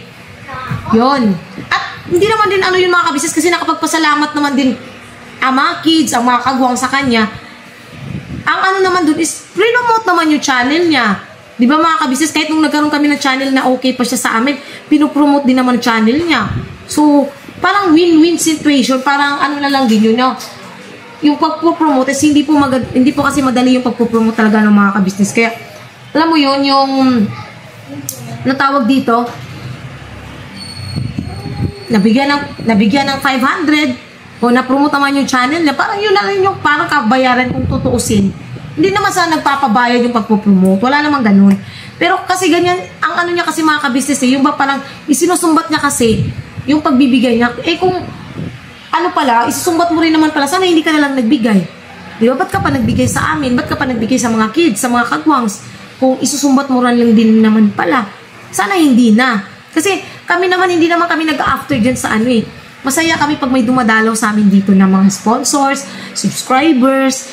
Yun. At hindi naman din yung mga kabisnes kasi nakapagpasalamat naman din ang mga kids, ang mga kagwang sa kanya. Ang naman dun is promote naman yung channel niya. Di ba mga kabisnes, kahit nung nagkaroon kami ng channel na okay pa siya sa amin, pinopromote din naman channel niya. So, parang win-win situation, parang na lang din yun, no? Yung pagpo-promote, hindi po kasi madali yung pagpo-promote talaga ng mga kabisnes. Kaya, alam mo yun, yung natawag dito, nabigyan ng 500, o na-promote naman yung channel niya, parang yun lang yung parang kabayaran kung tutuusin. Hindi naman sa nagpapabayad yung pagpo-promote. Wala namang ganun. Pero kasi ganyan, ang niya kasi mga kabisnes yung ba parang isinusumbat niya kasi yung pagbibigay niya. Kung pala, isusumbat mo rin naman pala, sana hindi ka na lang nagbigay. Di ba? Ba't ka pa nagbigay sa amin? Ba't ka pa nagbigay sa mga kids, sa mga kagwangs? Kung isusumbat mo rin lang din naman pala, sana hindi na. Kasi kami naman, hindi naman kami nag-after dyan sa Masaya kami pag may dumadalaw sa amin dito na mga sponsors, subscribers,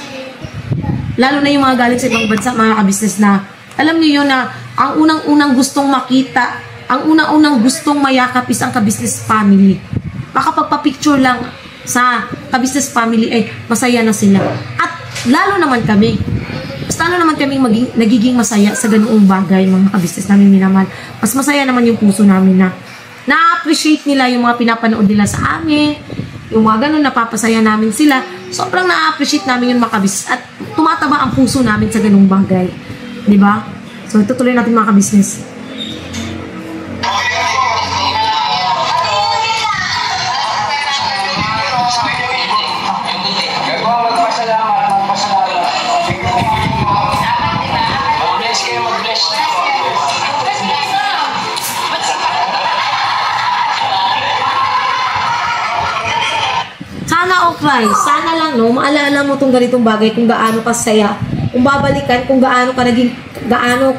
lalo na yung mga galing sa ibang bansa, mga kabisnes na, alam niyo yun na, ang unang-unang gustong makita, ang unang-unang gustong mayakap is ang kabisnes family. Makapagpa-picture lang sa kabisnes family, masaya na sila. At lalo naman kami, lalo naman kami nagiging masaya sa ganoong bagay, mga kabisnes namin minamahal. Mas masaya naman yung puso namin na na-appreciate nila yung mga pinapanood nila sa amin, yung mga ganun, napapasaya namin sila. Sobrang na-appreciate namin yung mga kabisnes at tumataba ang puso namin sa ganung bagay. Diba? So, itutuloy natin mga kabisnes. Sana lang, no, maalala mo tong ganitong bagay kung gaano kasaya. Kung babalikan, kung gaano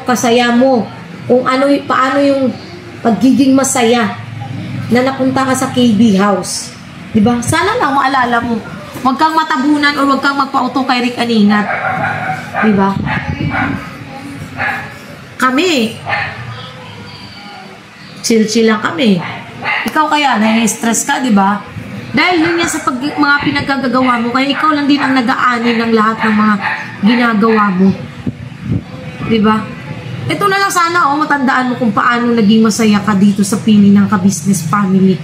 kasaya mo. Kung paano yung pagiging masaya na napunta ka sa KB House. Diba? Sana lang maalala mo. Huwag kang matabunan o huwag kang magpa-auto kay Rick Aningat. Diba? Kami, chill-chill lang kami. Ikaw kaya, na-stress ka, diba? Dahil yun yan sa mga pinagagagawa mo, kaya ikaw lang din ang nag-aani ng lahat ng mga ginagawa mo. Diba? Ito na lang sana, matandaan mo kung paano naging masaya ka dito sa piling ng ka-business family.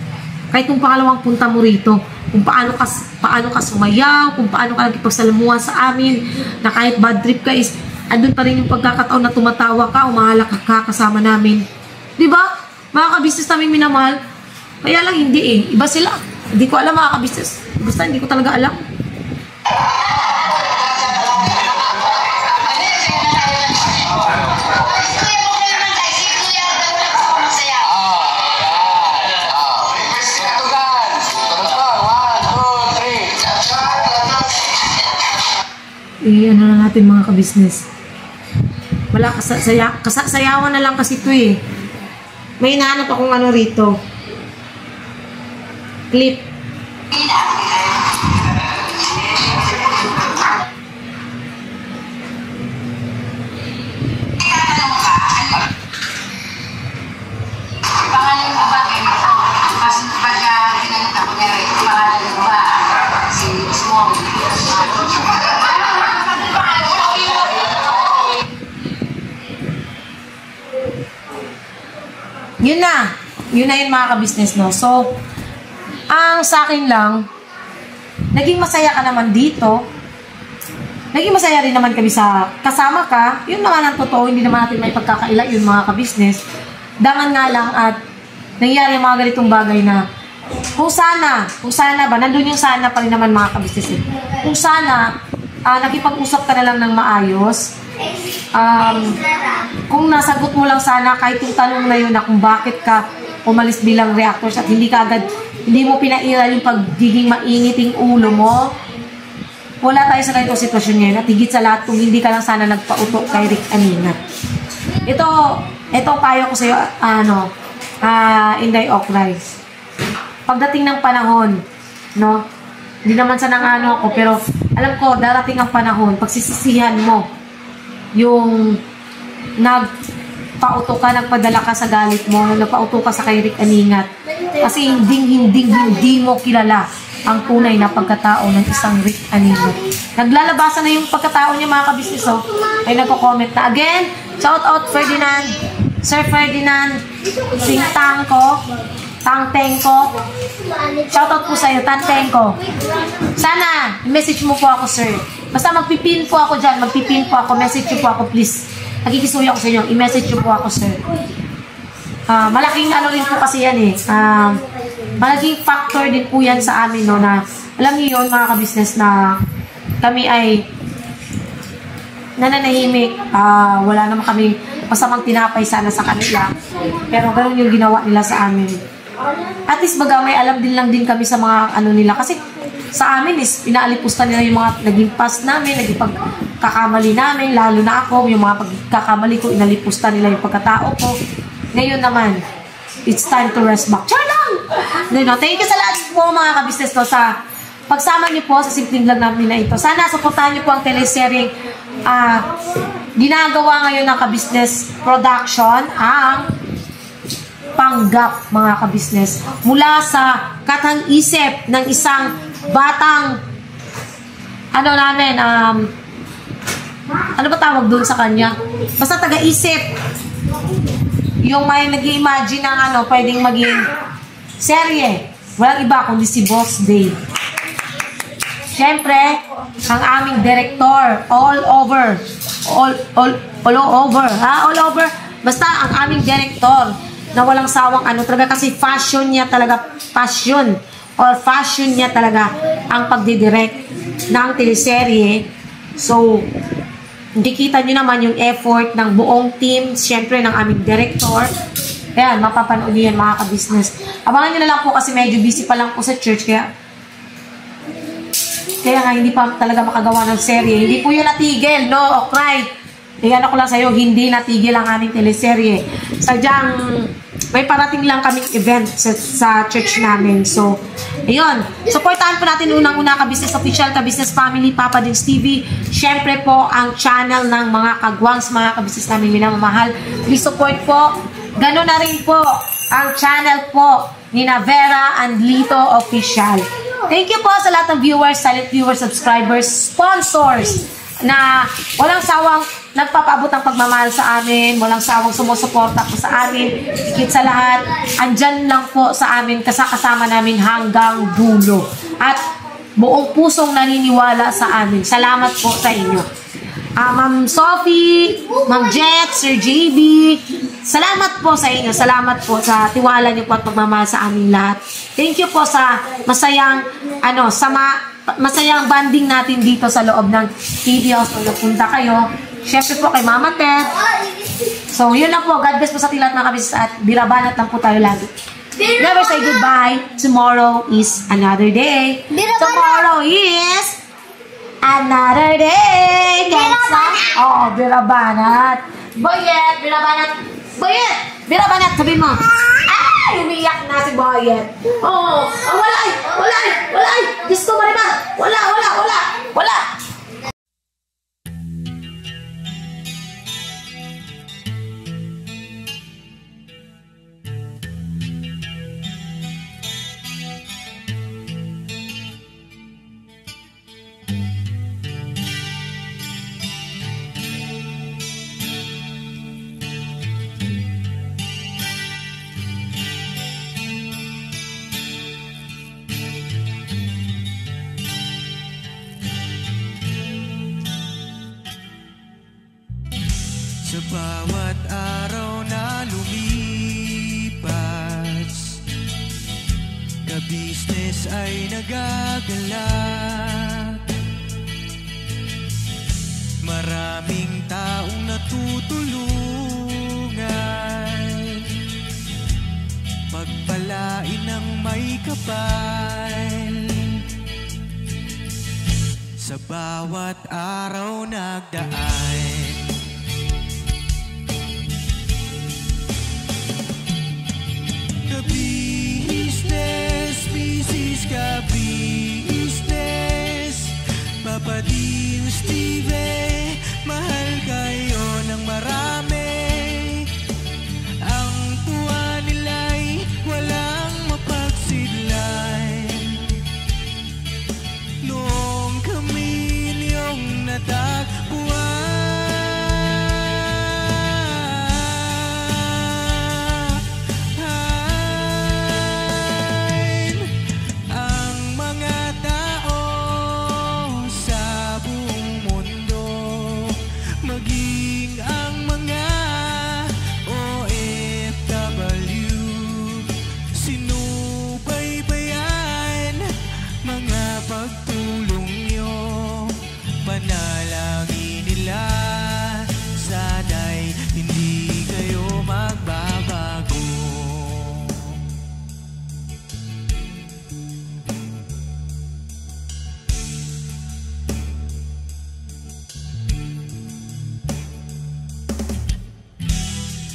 Kahit kung pangalawang punta mo rito, kung paano ka sumayaw, kung paano ka nagipagsalamuhan sa amin, na kahit bad trip ka is, andun pa rin yung pagkakataon na tumatawa ka, umahalak ka kasama namin. Diba? Mga ka-business namin minamahal. Kaya lang hindi eh. Iba sila. Hindi ko alam mga ka-business. Basta hindi ko talaga alam. Ano na natin mga ka-business. Wala, sayawan na lang kasi ito eh. May hinahanap akong ano rito. Clip. Yun na yun mga ka-business, no? So, ang sa akin lang, naging masaya ka naman dito. Naging masaya rin naman kami sa kasama ka. Yun naman ang totoo, hindi naman natin may pagkakaila yun mga ka-business. Dangan nga lang at nangyari yung mga ganitong bagay na kung sana ba, nandun yung sana pa rin naman mga ka-business eh. Kung sana, nakipag-usap ka na lang ng maayos. Kung nasagot mo lang sana kahit yung tanong na yun na kung bakit ka umalis bilang reactors at hindi mo pinairal yung pagiging mainiting ulo mo, wala tayo sa ganitong sitwasyon ngayon at higit sa lahat kung hindi ka lang sana nagpauto kay Rick Aningat. Ito payo ko sa'yo, Inday Okray. Pagdating ng panahon, no, hindi naman sa nangano ako, pero alam ko, darating ang panahon, pagsisisihan mo yung nagpauto ka, nagpadala ka sa galit mo, nagpauto ka sa kay Rick Aningat. Kasi hindi mo kilala ang tunay na pagkatao ng isang Rick Aningat. Naglalabasan na yung pagkatao niya mga ka-business, ay nagko-comment na. Again, shout out Ferdinand, Sir Ferdinand, Singtang ko, Tangteng ko. Shout out po sa iyo, Tangteng ko. Sana, message mo po ako, sir. Basta magpipin po ako dyan, message nyo po ako, please. Nagkikisuya ako sa inyo, i-message nyo po ako, sir. Malaking ano rin po kasi yan eh. Malaking factor din po yan sa amin, no, na alam niyo yun, mga ka-business, na kami ay nananahimik. Wala naman kami masamang tinapay sana sa kanila. Pero ganoon yung ginawa nila sa amin. At least baga may alam din lang din kami sa mga ano nila. Kasi sa amin is inaalipusta nila yung mga naging past namin, naging pagkakamali namin, lalo na ako, yung mga pagkakamali ko, inalipusta nila yung pagkatao ko. Ngayon naman, it's time to rest back. Char lang! No, thank you sa lahat po mga ka-business to sa pagsama niyo po sa simpleng vlog namin na ito. Sana suportahan niyo po ang teleseryeng ginagawa ngayon ng ka-business production, ang Panggap mga ka-business. Mula sa katang-isip ng isang batang ano ba tawag doon sa kanya? Basta taga-isip. Yung may nag-i-imagine ng pwedeng maging serye. Walang iba kundi si Boss Dave. Siyempre, ang aming director, all over. Basta ang aming director na walang sawang talaga kasi fashion niya talaga ang pagdidirect ng teleserye. So, hindi kita nyo naman yung effort ng buong team, siyempre ng aming director. Ayan, mapapanood nyo yan mga ka-business. Abangan nyo na lang po kasi medyo busy pa lang po sa church, kaya nga hindi pa talaga makagawa ng serye. Hindi po yun natigil, no? Okray. Tingnan ako lang sa'yo, hindi natigil ang aming teleserye. Sadyang may parating lang kaming event sa church namin. So, ayun. Supportahan po natin unang-una ka-business official, ka-business family, Papa Dins TV. Siyempre po, ang channel ng mga kagwangs, mga ka-business namin minamahal. Please support po. Ganoon na rin po ang channel po ni Vera and Lito Official. Thank you po sa lahat ng viewers, silent viewers, subscribers, sponsors na walang sawang nagpapaabot ng pagmamahal sa amin, walang sawang sumusuporta po sa amin, higit sa lahat, andyan lang po sa amin, kasama namin hanggang dulo. At buong pusong naniniwala sa amin. Salamat po sa inyo. Ma'am Sophie, Ma'am Jet, Sir JB, salamat po sa inyo. Salamat po sa tiwala niyo po at pagmamahal sa aming lahat. Thank you po sa masayang masayang banding natin dito sa loob ng TV House kung napunta kayo. Siyempre po kay Mama Ted. So, yun lang po. God bless po sa tilat mga kabis at birabanat lang po tayo lagi. Never say goodbye. Tomorrow is another day. Tomorrow is another day. Oo, birabanat. Boyet, birabanat. Boyet, birabanat. Sabi mo. Ay, umiyak na si Boyet. Oo, wala. Diyos ko, Mariba. Wala. Sa bawat araw na lumipas, ka-business ay nagagalak. Maraming taong natutulungan, pagpalain ng may kapal. Sa bawat araw nagdaan, ka-business, business ka-business, Papa Dio, Steve, mahal kayo ng marami. Ang tuwa nila'y walang mapagsidlan. Noong kami niyong natagpuan,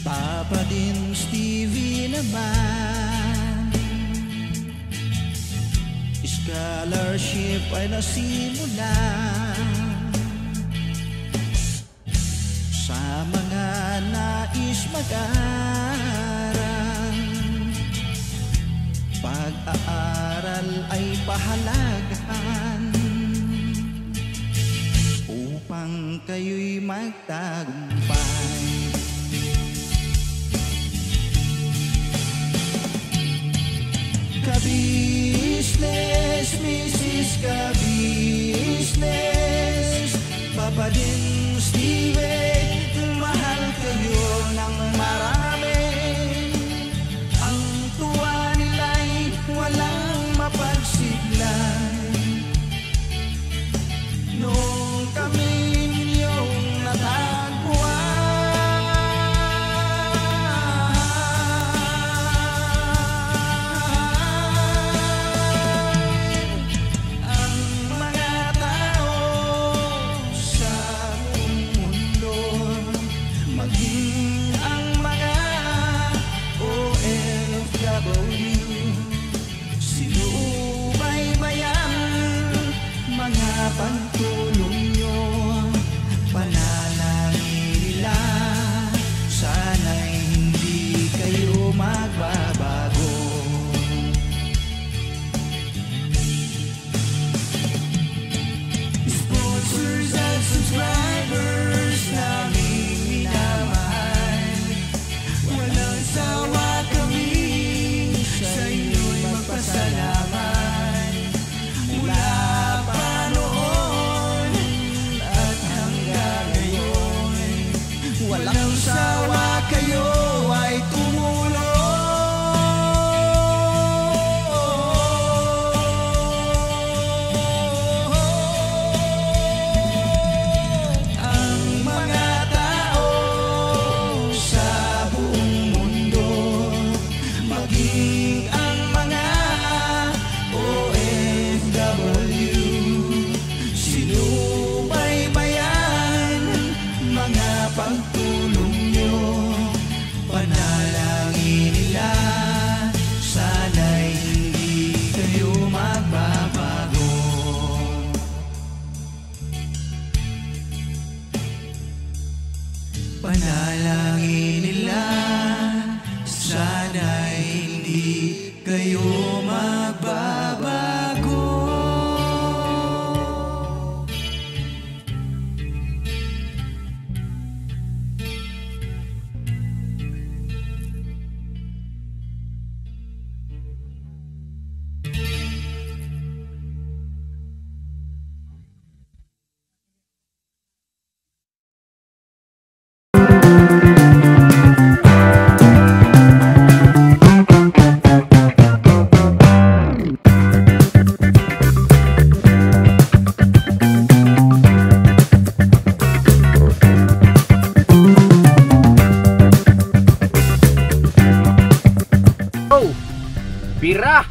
Papa din Stevie naman, scholarship ay nasimulan. Sa mga nais mag-aral, pag-aaral ay pahalagahan, upang kayo'y magtagumpay. Ka-business, Mrs. Ka-business, Papa din Steve, mahal kayo ng marami. Ang tuwa nila'y walang mapagsidlan. Noong kami ninyong natagpuan, pagtulong nyo, panalangin nila, sana'y hindi kayo magbabago. Sponsors and subscribers namin, sawa kami sa inyo'y magpasalamat. Mula pa noon at hanggang ngayon, walang sawa kayo ay tumulong. Ang mga tao sa buong mundo, maging ang mga OFW, sinubaybayan mga pagtulong nyo, panalangin nila, sana'y hindi kayo magbabago. Panalangin nila, sana'y hindi kayo magbabago. Bira!